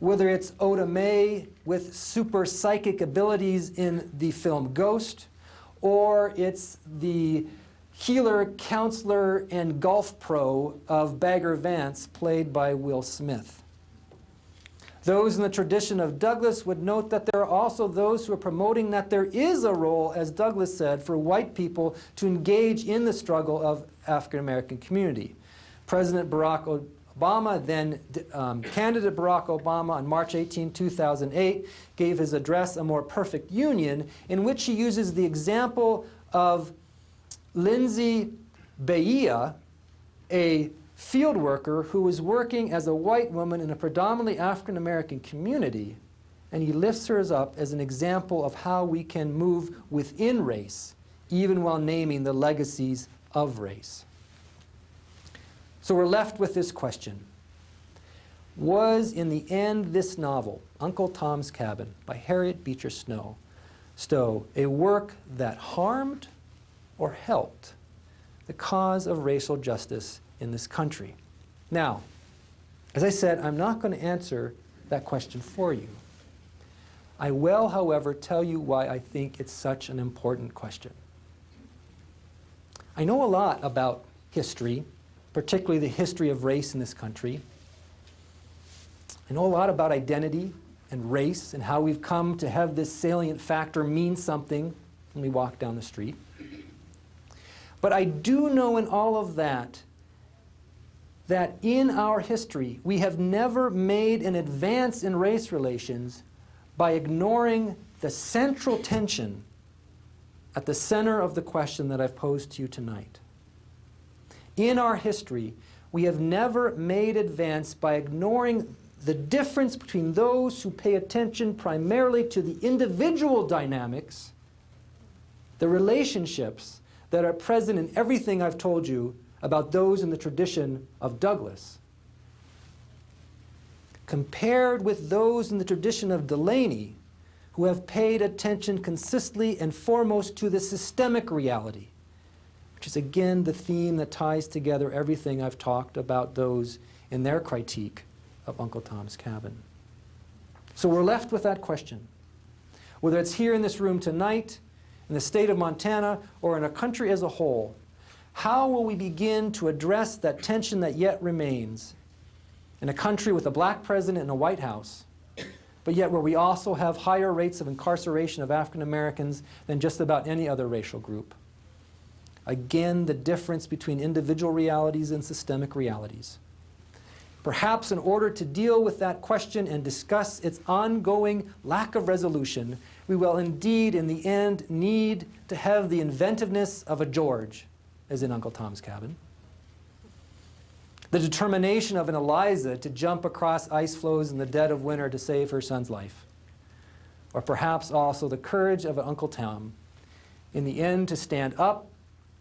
whether it's Oda Mae with super psychic abilities in the film Ghost, or it's the healer, counselor, and golf pro of Bagger Vance, played by Will Smith. Those in the tradition of Douglass would note that there are also those who are promoting that there is a role, as Douglass said, for white people to engage in the struggle of African American community. President Barack Obama, then candidate Barack Obama, on March 18, 2008, gave his address, A More Perfect Union, in which he uses the example of Lindsay Bahia, a field worker who was working as a white woman in a predominantly African American community, and he lifts her up as an example of how we can move within race, even while naming the legacies of race. So we're left with this question. Was, in the end, this novel, Uncle Tom's Cabin, by Harriet Beecher Stowe, a work that harmed or helped the cause of racial justice in this country? Now, as I said, I'm not going to answer that question for you. I will, however, tell you why I think it's such an important question. I know a lot about history, particularly the history of race in this country. I know a lot about identity and race and how we've come to have this salient factor mean something when we walk down the street. But I do know in all of that in our history we have never made an advance in race relations by ignoring the central tension at the center of the question that I've posed to you tonight. In our history, we have never made advance by ignoring the difference between those who pay attention primarily to the individual dynamics, the relationships that are present in everything I've told you about those in the tradition of Douglass, compared with those in the tradition of Delaney, who have paid attention consistently and foremost to the systemic reality, which is again the theme that ties together everything I've talked about those in their critique of Uncle Tom's Cabin. So we're left with that question. Whether it's here in this room tonight, in the state of Montana, or in a country as a whole, how will we begin to address that tension that yet remains in a country with a black president and a White House, but yet where we also have higher rates of incarceration of African Americans than just about any other racial group? Again, the difference between individual realities and systemic realities. Perhaps in order to deal with that question and discuss its ongoing lack of resolution, we will indeed, in the end, need to have the inventiveness of a George, as in Uncle Tom's Cabin, the determination of an Eliza to jump across ice floes in the dead of winter to save her son's life, or perhaps also the courage of an Uncle Tom, in the end, to stand up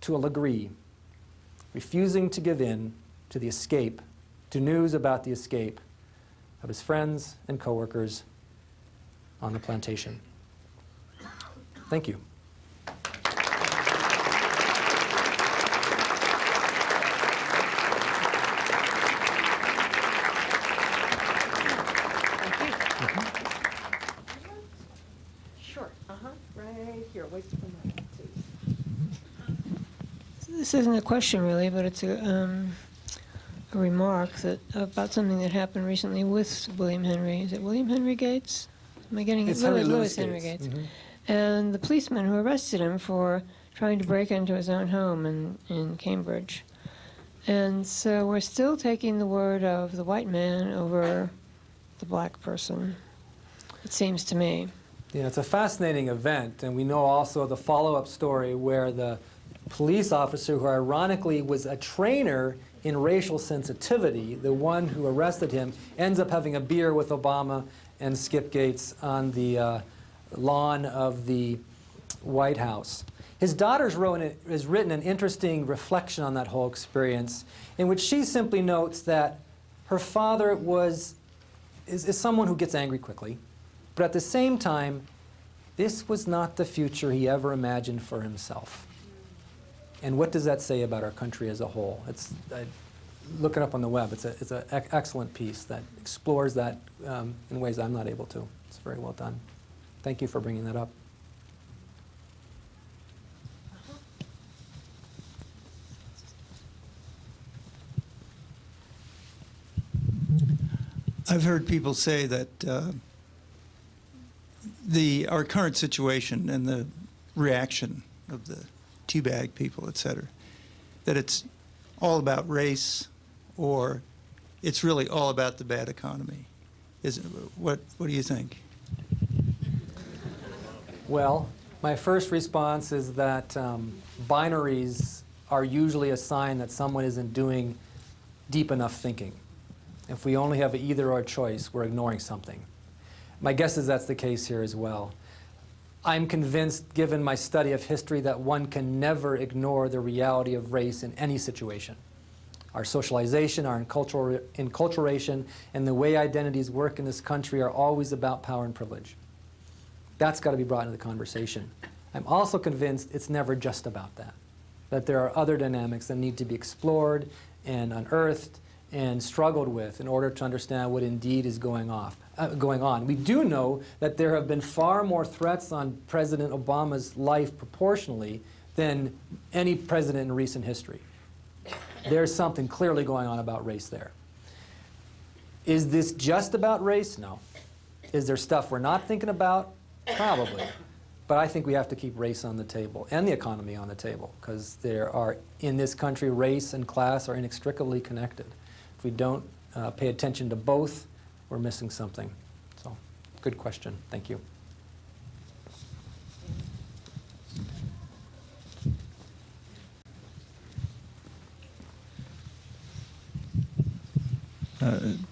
to a Legree, refusing to give in to the escape, to news about the escape of his friends and coworkers on the plantation. Thank you. Sure. Right here. Wait for the mic, please. This isn't a question really, but it's a remark that about something that happened recently with William Henry. Is it William Henry Gates? Am I getting it? It's Henry Louis Louis Henry Gates. Gates. And the policeman who arrested him for trying to break into his own home in Cambridge. And so we're still taking the word of the white man over the black person, it seems to me. Yeah, it's a fascinating event, and we know also the follow-up story where the police officer, who ironically was a trainer in racial sensitivity, the one who arrested him, ends up having a beer with Obama and Skip Gates on the lawn of the White House. His daughter has written an interesting reflection on that whole experience, in which she simply notes that her father is someone who gets angry quickly, but at the same time, this was not the future he ever imagined for himself. And what does that say about our country as a whole? Look it up on the web. It's an excellent piece that explores that in ways I'm not able to. It's very well done. Thank you for bringing that up. I've heard people say that our current situation and the reaction of the teabag people, et cetera, that it's all about race, or it's really all about the bad economy. What do you think? Well, my first response is that binaries are usually a sign that someone isn't doing deep enough thinking. If we only have an either or choice, we're ignoring something. My guess is that's the case here as well. I'm convinced, given my study of history, that one can never ignore the reality of race in any situation. Our socialization, our enculturation, and the way identities work in this country are always about power and privilege. That's got to be brought into the conversation. I'm also convinced it's never just about that there are other dynamics that need to be explored and unearthed and struggled with in order to understand what indeed is going on. We do know that there have been far more threats on President Obama's life proportionally than any president in recent history. There's something clearly going on about race there. Is this just about race? No. Is there stuff we're not thinking about? Probably. But I think we have to keep race on the table and the economy on the table, because there are, in this country, race and class are inextricably connected. If we don't pay attention to both, we're missing something. So, good question. Thank you.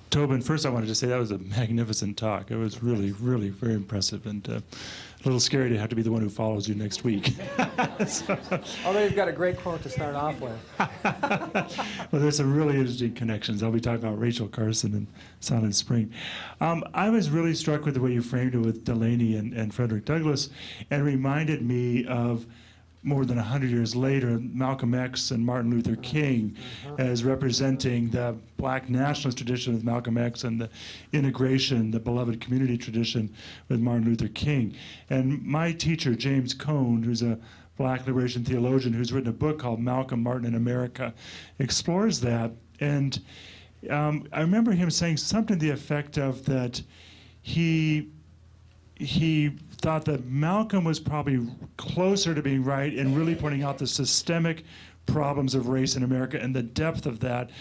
Tobin, first I wanted to say that was a magnificent talk. It was really, really very impressive, and a little scary to have to be the one who follows you next week. Although you've got a great quote to start off with. Well, there's some really interesting connections. I'll be talking about Rachel Carson and Silent Spring. I was really struck with the way you framed it with Delaney and Frederick Douglass, and reminded me of more than 100 years later, Malcolm X and Martin Luther King as representing the black nationalist tradition with Malcolm X and the integration, the beloved community tradition with Martin Luther King. And my teacher, James Cone, who's a black liberation theologian who's written a book called Malcolm, Martin, and America, explores that. And I remember him saying something to the effect of that he thought that Malcolm was probably closer to being right in really pointing out the systemic problems of race in America and the depth of that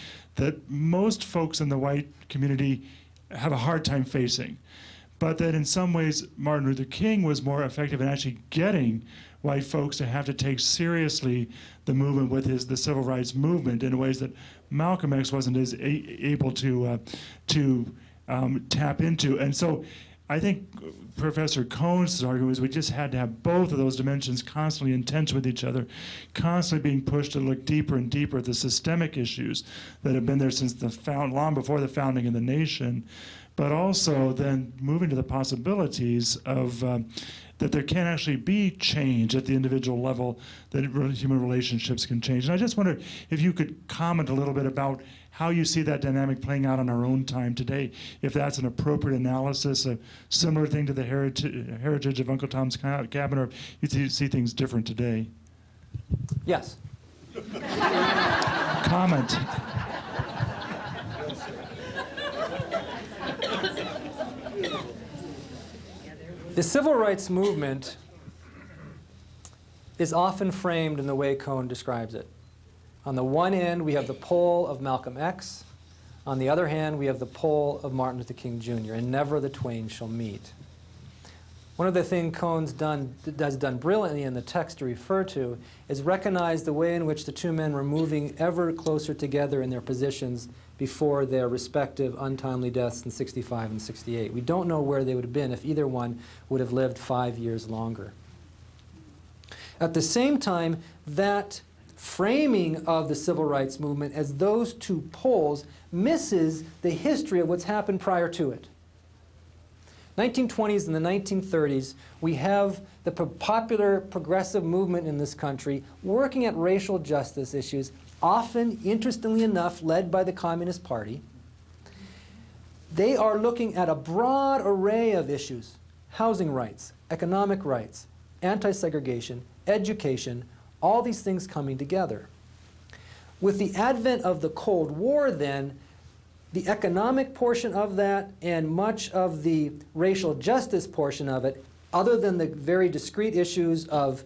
most folks in the white community have a hard time facing. But that in some ways Martin Luther King was more effective in actually getting white folks to have to take seriously the movement with the civil rights movement in ways that Malcolm X wasn't as able to tap into. And so I think Professor Cohn's argument was we just had to have both of those dimensions constantly in tension with each other, constantly being pushed to look deeper and deeper at the systemic issues that have been there since long before the founding of the nation, but also then moving to the possibilities of that there can actually be change at the individual level, that human relationships can change. And I just wondered if you could comment a little bit about how you see that dynamic playing out in our own time today, if that's an appropriate analysis, a similar thing to the heritage of Uncle Tom's Cabin, or if you see things different today. Yes. Comment. The civil rights movement is often framed in the way Cohn describes it. On the one hand, we have the pole of Malcolm X. On the other hand, we have the pole of Martin Luther King Jr., and never the twain shall meet. One of the things Cohn's has done brilliantly in the text to refer to is recognize the way in which the two men were moving ever closer together in their positions before their respective untimely deaths in 65 and 68. We don't know where they would have been if either one would have lived 5 years longer. At the same time, that framing of the civil rights movement as those two poles misses the history of what's happened prior to it. 1920s and the 1930s, we have the popular progressive movement in this country working at racial justice issues, often, interestingly enough, led by the Communist Party. They are looking at a broad array of issues: housing rights, economic rights, anti-segregation, education, all these things coming together. With the advent of the Cold War, then, the economic portion of that and much of the racial justice portion of it, other than the very discrete issues of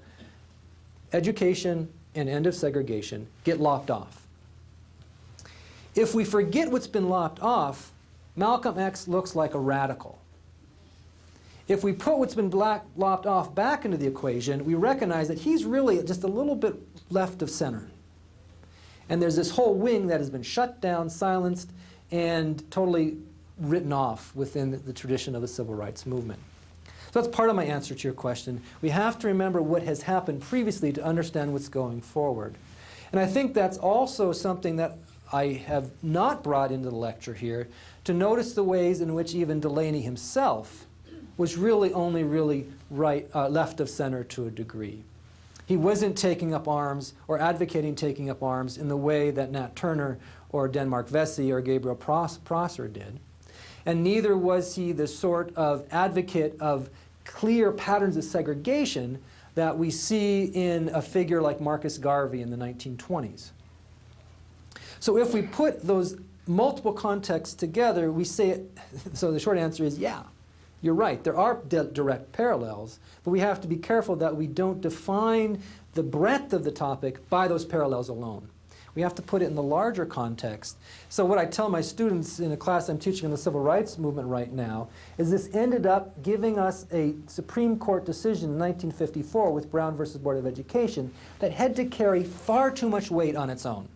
education and end of segregation, get lopped off. If we forget what's been lopped off, Malcolm X looks like a radical. If we put what's been lopped off back into the equation, we recognize that he's really just a little bit left of center. And there's this whole wing that has been shut down, silenced, and totally written off within the tradition of the civil rights movement. So that's part of my answer to your question. We have to remember what has happened previously to understand what's going forward. And I think that's also something that I have not brought into the lecture here, to notice the ways in which even Delaney himself was really only left of center to a degree. He wasn't taking up arms or advocating taking up arms in the way that Nat Turner or Denmark Vesey or Gabriel Prosser did. And neither was he the sort of advocate of clear patterns of segregation that we see in a figure like Marcus Garvey in the 1920s. So if we put those multiple contexts together, we say it, so the short answer is yeah, you're right. There are direct parallels, but we have to be careful that we don't define the breadth of the topic by those parallels alone. We have to put it in the larger context. So what I tell my students in a class I'm teaching in the civil rights movement right now is this ended up giving us a Supreme Court decision in 1954 with Brown versus Board of Education that had to carry far too much weight on its own.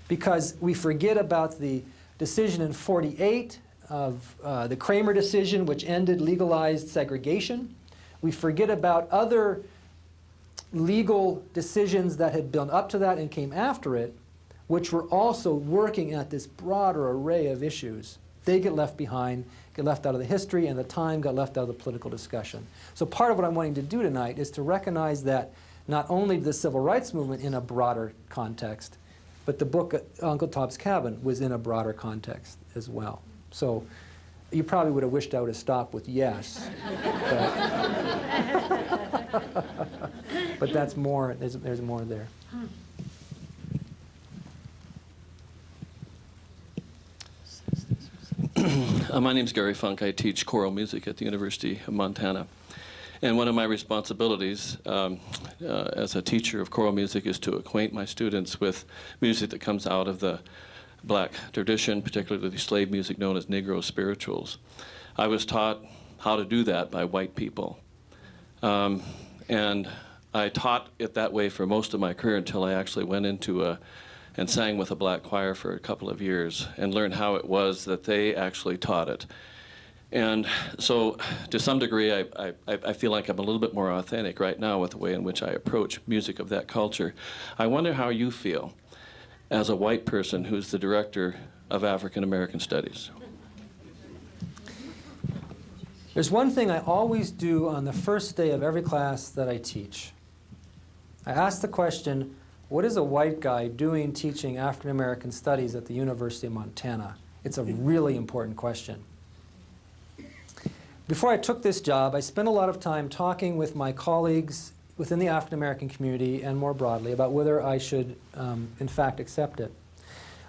Because we forget about the decision in 48 of the Kramer decision, which ended legalized segregation. We forget about other legal decisions that had built up to that and came after it, which were also working at this broader array of issues. They get left behind, get left out of the history, and the time got left out of the political discussion. So part of what I'm wanting to do tonight is to recognize that not only the civil rights movement in a broader context, but the book Uncle Tom's Cabin was in a broader context as well. So you probably would have wished I would have stopped with yes. But that's more, there's more there. My name's Gary Funk. I teach choral music at the University of Montana. And one of my responsibilities as a teacher of choral music is to acquaint my students with music that comes out of the black tradition, particularly the slave music known as Negro spirituals. I was taught how to do that by white people. And I taught it that way for most of my career until I actually went into and sang with a black choir for a couple of years and learned how it was that they actually taught it. And so, to some degree, I feel like I'm a little bit more authentic right now with the way in which I approach music of that culture. I wonder how you feel as a white person who's the director of African American Studies. There's one thing I always do on the first day of every class that I teach. I ask the question, what is a white guy doing teaching African American Studies at the University of Montana? It's a really important question. Before I took this job, I spent a lot of time talking with my colleagues within the African American community and more broadly about whether I should, in fact, accept it.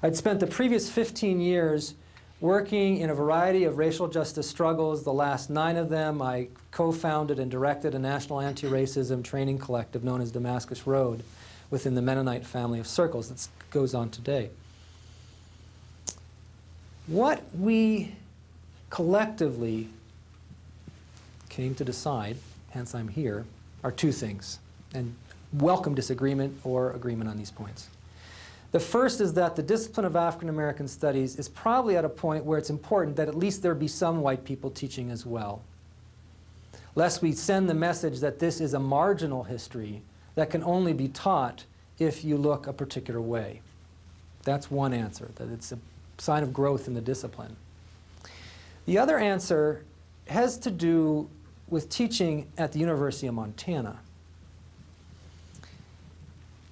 I'd spent the previous 15 years working in a variety of racial justice struggles. The last 9 of them, I co-founded and directed a national anti-racism training collective known as Damascus Road within the Mennonite family of circles that goes on today. What we collectively came to decide, hence I'm here, are 2 things, and welcome disagreement or agreement on these points. The first is that the discipline of African American Studies is probably at a point where it's important that at least there be some white people teaching as well, lest we send the message that this is a marginal history that can only be taught if you look a particular way. That's one answer, that it's a sign of growth in the discipline. The other answer has to do with teaching at the University of Montana.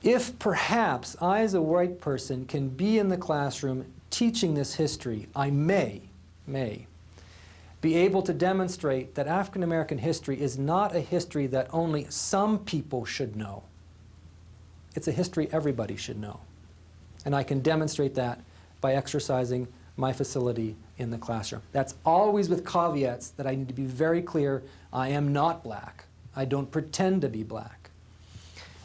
If perhaps I, as a white person, can be in the classroom teaching this history, I may be able to demonstrate that African American history is not a history that only some people should know. It's a history everybody should know. And I can demonstrate that by exercising my facility in the classroom. That's always with caveats that I need to be very clear. I am not black. I don't pretend to be black.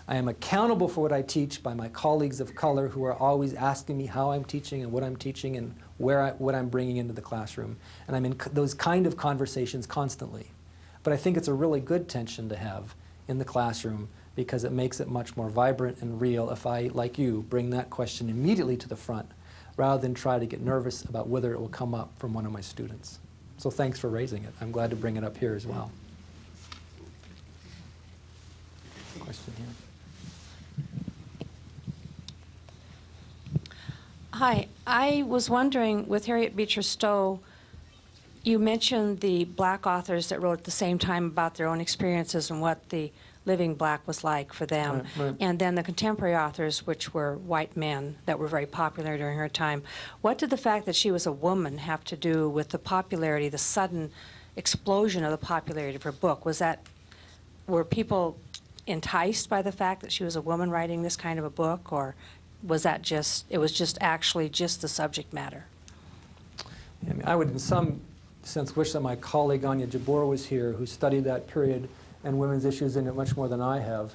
I am accountable for what I teach by my colleagues of color who are always asking me how I'm teaching and what I'm teaching and what I'm bringing into the classroom. And I'm in those kind of conversations constantly. But I think it's a really good tension to have in the classroom because it makes it much more vibrant and real if I, like you, bring that question immediately to the front rather than try to get nervous about whether it will come up from one of my students. So thanks for raising it. I'm glad to bring it up here as well. Question here. Hi, I was wondering, with Harriet Beecher Stowe, you mentioned the black authors that wrote at the same time about their own experiences and what the living black was like for them. Right. And then the contemporary authors, which were white men that were very popular during her time. What did the fact that she was a woman have to do with the popularity, the sudden explosion of the popularity of her book? Were people enticed by the fact that she was a woman writing this kind of a book, or was that it was just actually just the subject matter? I mean, I would in some sense wish that my colleague Anya Jabor was here, who studied that period and women's issues in it much more than I have.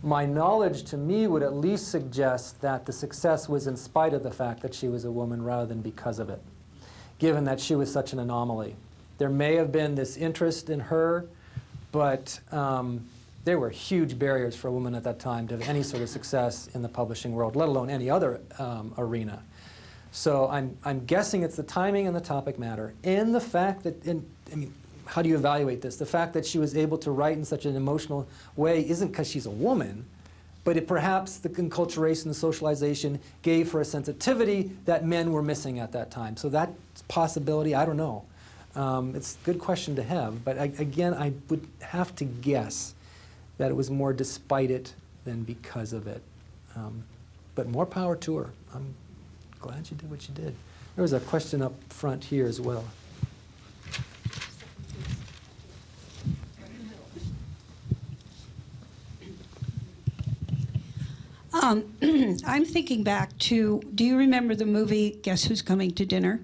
My knowledge to me would at least suggest that the success was in spite of the fact that she was a woman rather than because of it, given that she was such an anomaly. There may have been this interest in her, but there were huge barriers for a woman at that time to have any sort of success in the publishing world, let alone any other arena. So I'm guessing it's the timing and the topic matter, and the fact that, I mean, how do you evaluate this? The fact that she was able to write in such an emotional way isn't because she's a woman, but perhaps the enculturation, the socialization gave her a sensitivity that men were missing at that time. So that possibility, I don't know. It's a good question to have, but again, I would have to guess that it was more despite it than because of it. But more power to her. I'm glad you did what you did. There was a question up front here as well. I'm thinking back to, do you remember the movie Guess Who's Coming to Dinner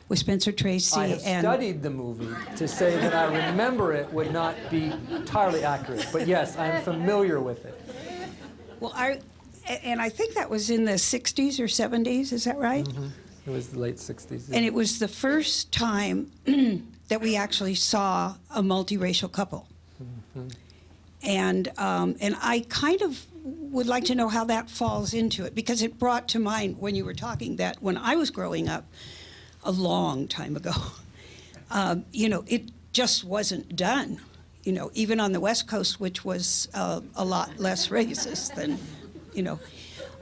with Spencer Tracy? I have studied the movie. To say that I remember it would not be entirely accurate. But yes, I'm familiar with it. Well, I think that was in the 60s or 70s, is that right? Mm-hmm. It was the late 60s. And it was the first time that we actually saw a multiracial couple. Mm-hmm. And I kind of would like to know how that falls into it, because it brought to mind when you were talking that when I was growing up, a long time ago, it just wasn't done. Even on the West Coast, which was a lot less racist than,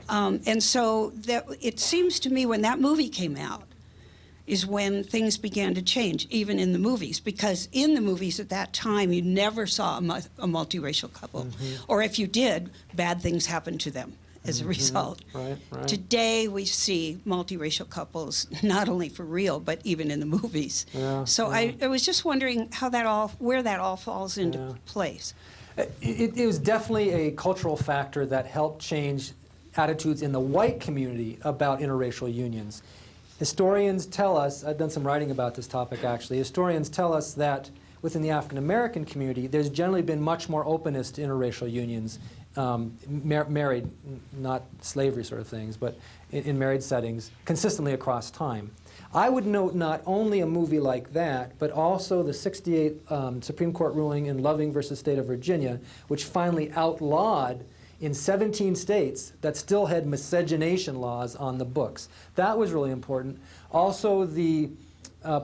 and so it seems to me when that movie came out is when things began to change, even in the movies, because in the movies at that time, you never saw a multiracial couple. Mm-hmm. Or if you did, bad things happened to them as a result. Right. Today, we see multiracial couples, not only for real, but even in the movies. Yeah, so yeah. I was just wondering where that all falls into place. It was definitely a cultural factor that helped change attitudes in the white community about interracial unions. Historians tell us, I've done some writing about this topic actually, historians tell us that within the African American community, there's generally been much more openness to interracial unions, married, not slavery sort of things, but in married settings, consistently across time. I would note not only a movie like that, but also the '68 Supreme Court ruling in Loving versus State of Virginia, which finally outlawed in 17 states that still had miscegenation laws on the books. That was really important. Also, the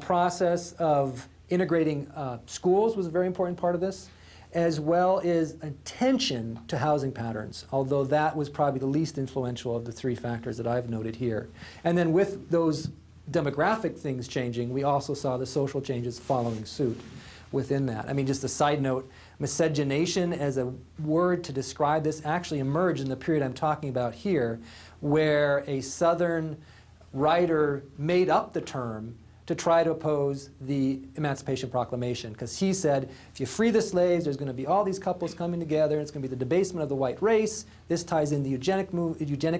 process of integrating schools was a very important part of this, as well as attention to housing patterns, although that was probably the least influential of the three factors that I've noted here. And then with those demographic things changing, we also saw the social changes following suit within that. I mean, just a side note, miscegenation as a word to describe this actually emerged in the period I'm talking about here, where a Southern writer made up the term to try to oppose the Emancipation Proclamation, because he said, if you free the slaves, there's going to be all these couples coming together, and it's going to be the debasement of the white race. This ties in the eugenics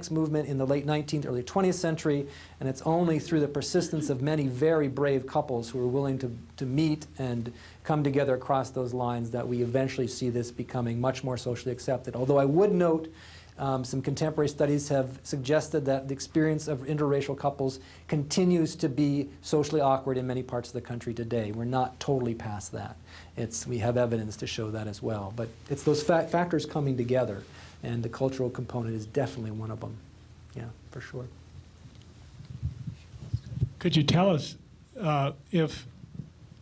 movement in the late 19th, early 20th century, and it's only through the persistence of many very brave couples who are willing to meet and come together across those lines that we eventually see this becoming much more socially accepted. Although I would note some contemporary studies have suggested that the experience of interracial couples continues to be socially awkward in many parts of the country today. We're not totally past that. We have evidence to show that as well. But it's those factors coming together, and the cultural component is definitely one of them. Yeah, for sure. Could you tell us if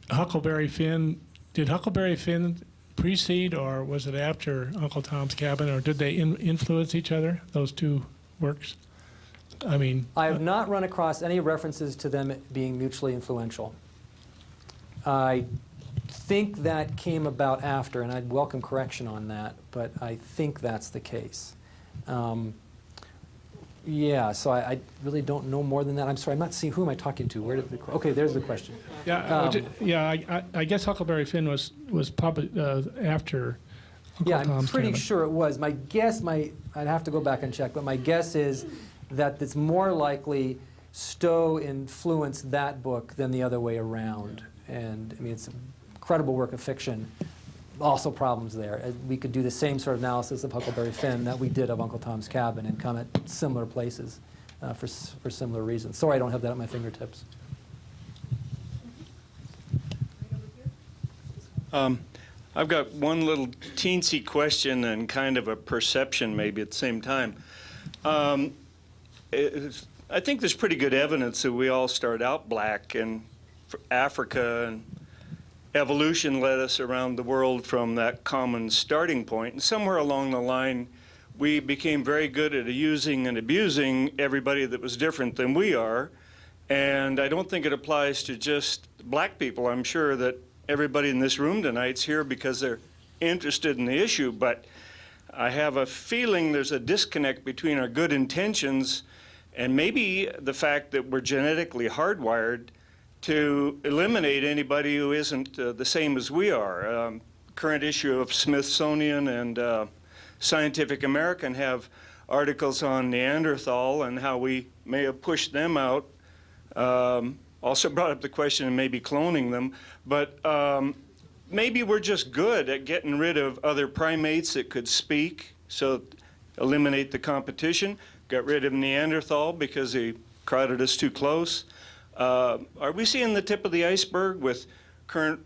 Huckleberry Finn, did Huckleberry Finn precede or was it after Uncle Tom's Cabin, or did they influence each other, those two works? I mean, I have not run across any references to them being mutually influential. I think that came about after, and I'd welcome correction on that, but I think that's the case. Yeah, so I really don't know more than that. I'm sorry, I'm not seeing, who am I talking to? Where did okay, there's the question. Yeah, I guess Huckleberry Finn was probably after Uncle Yeah, I'm Tom's pretty Cabin. sure it was. My guess, I'd have to go back and check, but my guess is that it's more likely Stowe influenced that book than the other way around. And I mean, it's an incredible work of fiction. Also problems there. We could do the same sort of analysis of Huckleberry Finn that we did of Uncle Tom's Cabin and come at similar places for similar reasons. Sorry I don't have that at my fingertips. I've got one little teensy question and kind of a perception maybe at the same time. I think there's pretty good evidence that we all start out black, and Africa and evolution led us around the world from that common starting point. And somewhere along the line, we became very good at using and abusing everybody that was different than we are. And I don't think it applies to just black people. I'm sure that everybody in this room tonight's here because they're interested in the issue, but I have a feeling there's a disconnect between our good intentions and maybe the fact that we're genetically hardwired to eliminate anybody who isn't the same as we are. Current issue of Smithsonian and Scientific American have articles on Neanderthal and how we may have pushed them out. Also brought up the question of maybe cloning them, but maybe we're just good at getting rid of other primates that could speak, so eliminate the competition. Got rid of Neanderthal because they crowded us too close. Are we seeing the tip of the iceberg with current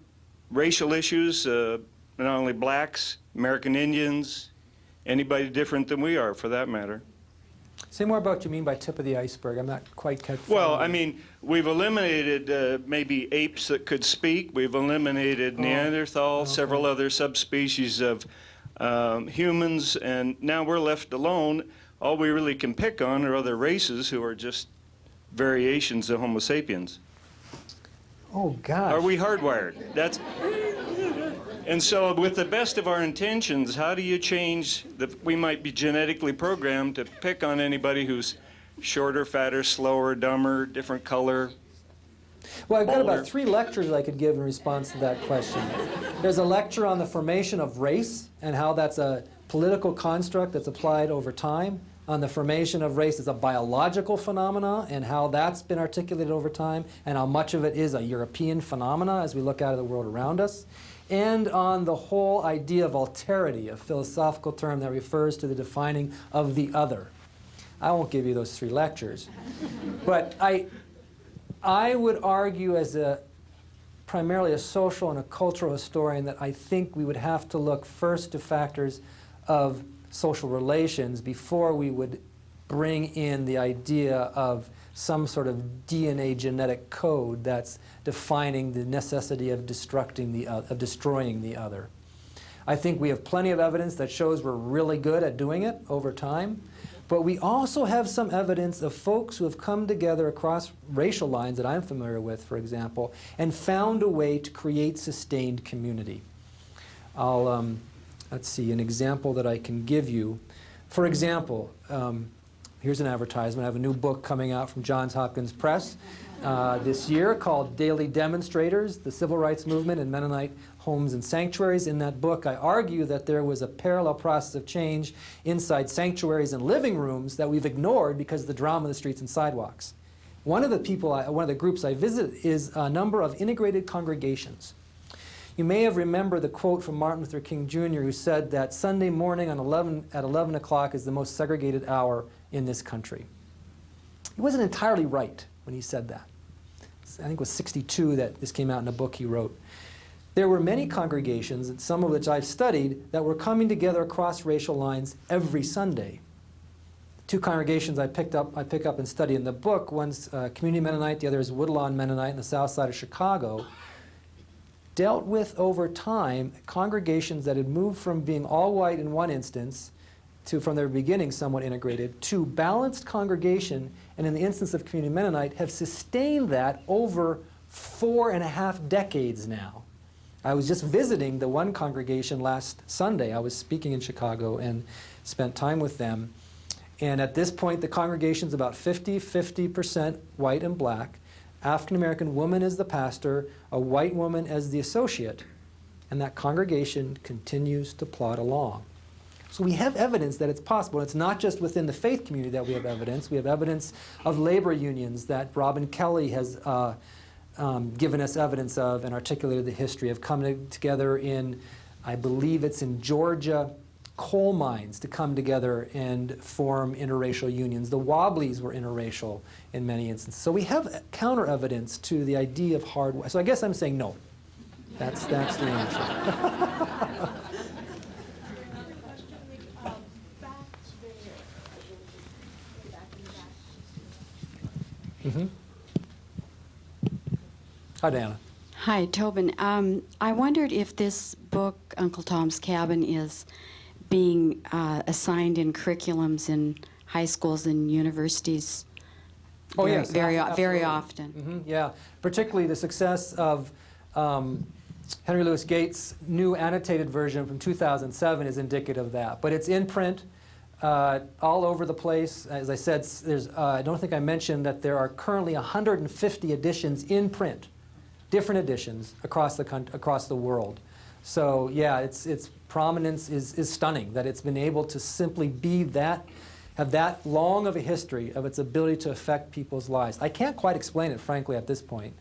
racial issues, not only blacks, American Indians, anybody different than we are for that matter? Say more about what you mean by tip of the iceberg. I'm not quite catching. Well, I mean, we've eliminated maybe apes that could speak. We've eliminated Neanderthal, several other subspecies of humans, and now we're left alone. All we really can pick on are other races who are just variations of Homo sapiens. Oh, gosh. Are we hardwired? That's. And so with the best of our intentions, how do you change that we might be genetically programmed to pick on anybody who's shorter, fatter, slower, dumber, different color? Well, I've got older? about 3 lectures I could give in response to that question. There's a lecture on the formation of race and how that's a political construct that's applied over time, on the formation of race as a biological phenomena and how that's been articulated over time, and how much of it is a European phenomena as we look out at the world around us, and on the whole idea of alterity, a philosophical term that refers to the defining of the other. I won't give you those 3 lectures, but I would argue as primarily a social and a cultural historian that I think we would have to look first to factors of social relations before we would bring in the idea of some sort of DNA genetic code that's defining the necessity of destroying the other. I think we have plenty of evidence that shows we're really good at doing it over time, but we also have some evidence of folks who have come together across racial lines that I'm familiar with, for example, and found a way to create sustained community. Let's see, an example that I can give you. For example, here's an advertisement. I have a new book coming out from Johns Hopkins Press this year called Daily Demonstrators, the Civil Rights Movement in Mennonite Homes and Sanctuaries. In that book, I argue that there was a parallel process of change inside sanctuaries and living rooms that we've ignored because of the drama of the streets and sidewalks. One of the groups I visit is a number of integrated congregations. You may have remembered the quote from Martin Luther King Jr. who said that Sunday morning at 11 o'clock is the most segregated hour in this country. He wasn't entirely right when he said that. I think it was 62 that this came out in a book he wrote. There were many congregations, and some of which I've studied, that were coming together across racial lines every Sunday. Two congregations I pick up and study in the book. One's Community Mennonite, the other is Woodlawn Mennonite in the south side of Chicago. Dealt with over time congregations that had moved from being all white in one instance to, from their beginning, somewhat integrated, to balanced congregation, and in the instance of Community Mennonite, have sustained that over 4.5 decades now. I was just visiting the one congregation last Sunday. I was speaking in Chicago and spent time with them. And at this point, the congregation's about 50% white and black. African-American woman as the pastor, a white woman as the associate, and that congregation continues to plod along. So we have evidence that it's possible. It's not just within the faith community that we have evidence. We have evidence of labor unions that Robin Kelly has given us evidence of and articulated the history of coming together in, I believe it's in Georgia, coal mines to come together and form interracial unions. The Wobblies were interracial in many instances. So we have counter evidence to the idea of hard. So I guess I'm saying no. That's the answer. Mm-hmm. Hi, Diana. Hi, Tobin. I wondered if this book, Uncle Tom's Cabin, is being assigned in curriculums in high schools and universities very often. Mm-hmm, yeah, particularly the success of Henry Louis Gates' new annotated version from 2007 is indicative of that. But it's in print all over the place. As I said, I don't think I mentioned that there are currently 150 editions in print, different editions across the world. So yeah, its prominence is stunning, that it's been able to simply have that long of a history of its ability to affect people's lives. I can't quite explain it, frankly, at this point,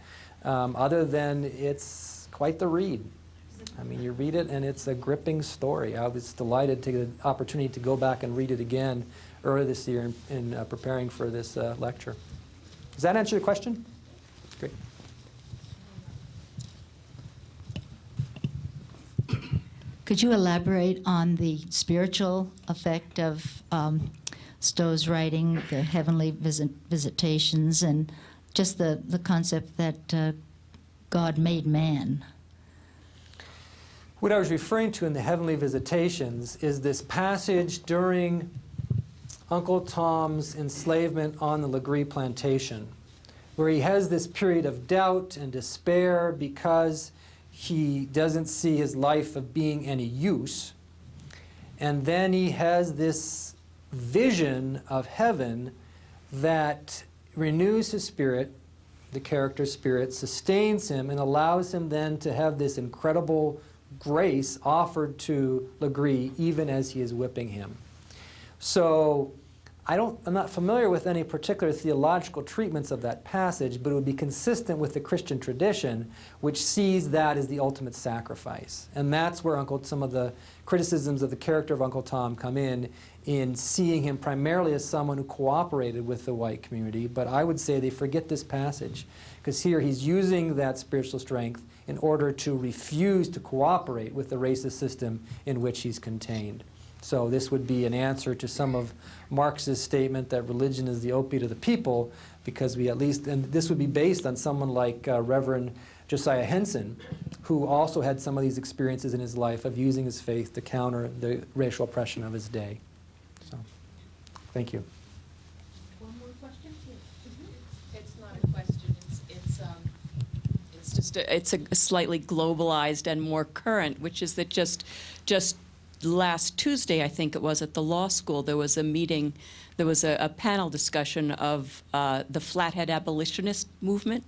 other than it's quite the read. I mean, you read it and it's a gripping story. I was delighted to get the opportunity to go back and read it again earlier this year in preparing for this lecture. Does that answer your question? Great. Could you elaborate on the spiritual effect of Stowe's writing, the heavenly visitations, and just the concept that God made man? What I was referring to in the heavenly visitations is this passage during Uncle Tom's enslavement on the Legree plantation, where he has this period of doubt and despair because he doesn't see his life of being any use. And then he has this vision of heaven that renews his spirit, the character's spirit, sustains him, and allows him then to have this incredible grace offered to Legree even as he is whipping him. So I'm not familiar with any particular theological treatments of that passage, but it would be consistent with the Christian tradition, which sees that as the ultimate sacrifice. And that's where some of the criticisms of the character of Uncle Tom come in seeing him primarily as someone who cooperated with the white community. But I would say they forget this passage, because here he's using that spiritual strength in order to refuse to cooperate with the racist system in which he's contained. So this would be an answer to some of Marx's statement that religion is the opiate of the people, because and this would be based on someone like Reverend Josiah Henson, who also had some of these experiences in his life of using his faith to counter the racial oppression of his day. So, thank you. One more question? It's not a question. It's just it's a slightly globalized and more current, which is that just last Tuesday, I think it was, at the law school, there was a meeting, there was a panel discussion of the Flathead abolitionist movement.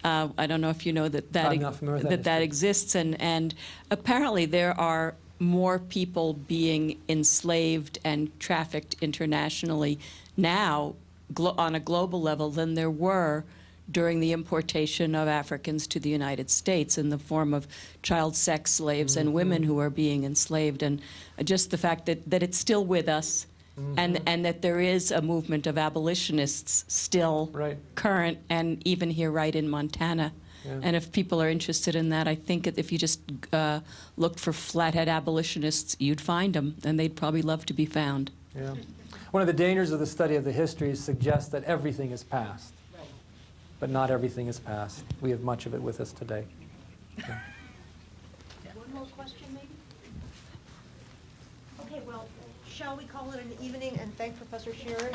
I don't know if you know that I'm not familiar with that that history. exists, and apparently there are more people being enslaved and trafficked internationally now on a global level than there were during the importation of Africans to the United States in the form of child sex slaves and women who are being enslaved. And just the fact that it's still with us, and that there is a movement of abolitionists still current, and even here right in Montana. Yeah. And if people are interested in that, I think if you just looked for Flathead abolitionists, you'd find them, and they'd probably love to be found. Yeah. One of the dangers of the study of the histories suggests that everything is past. But not everything is past. We have much of it with us today. Okay. One more question, maybe? Okay, well, shall we call it an evening and thank Professor Shearer here?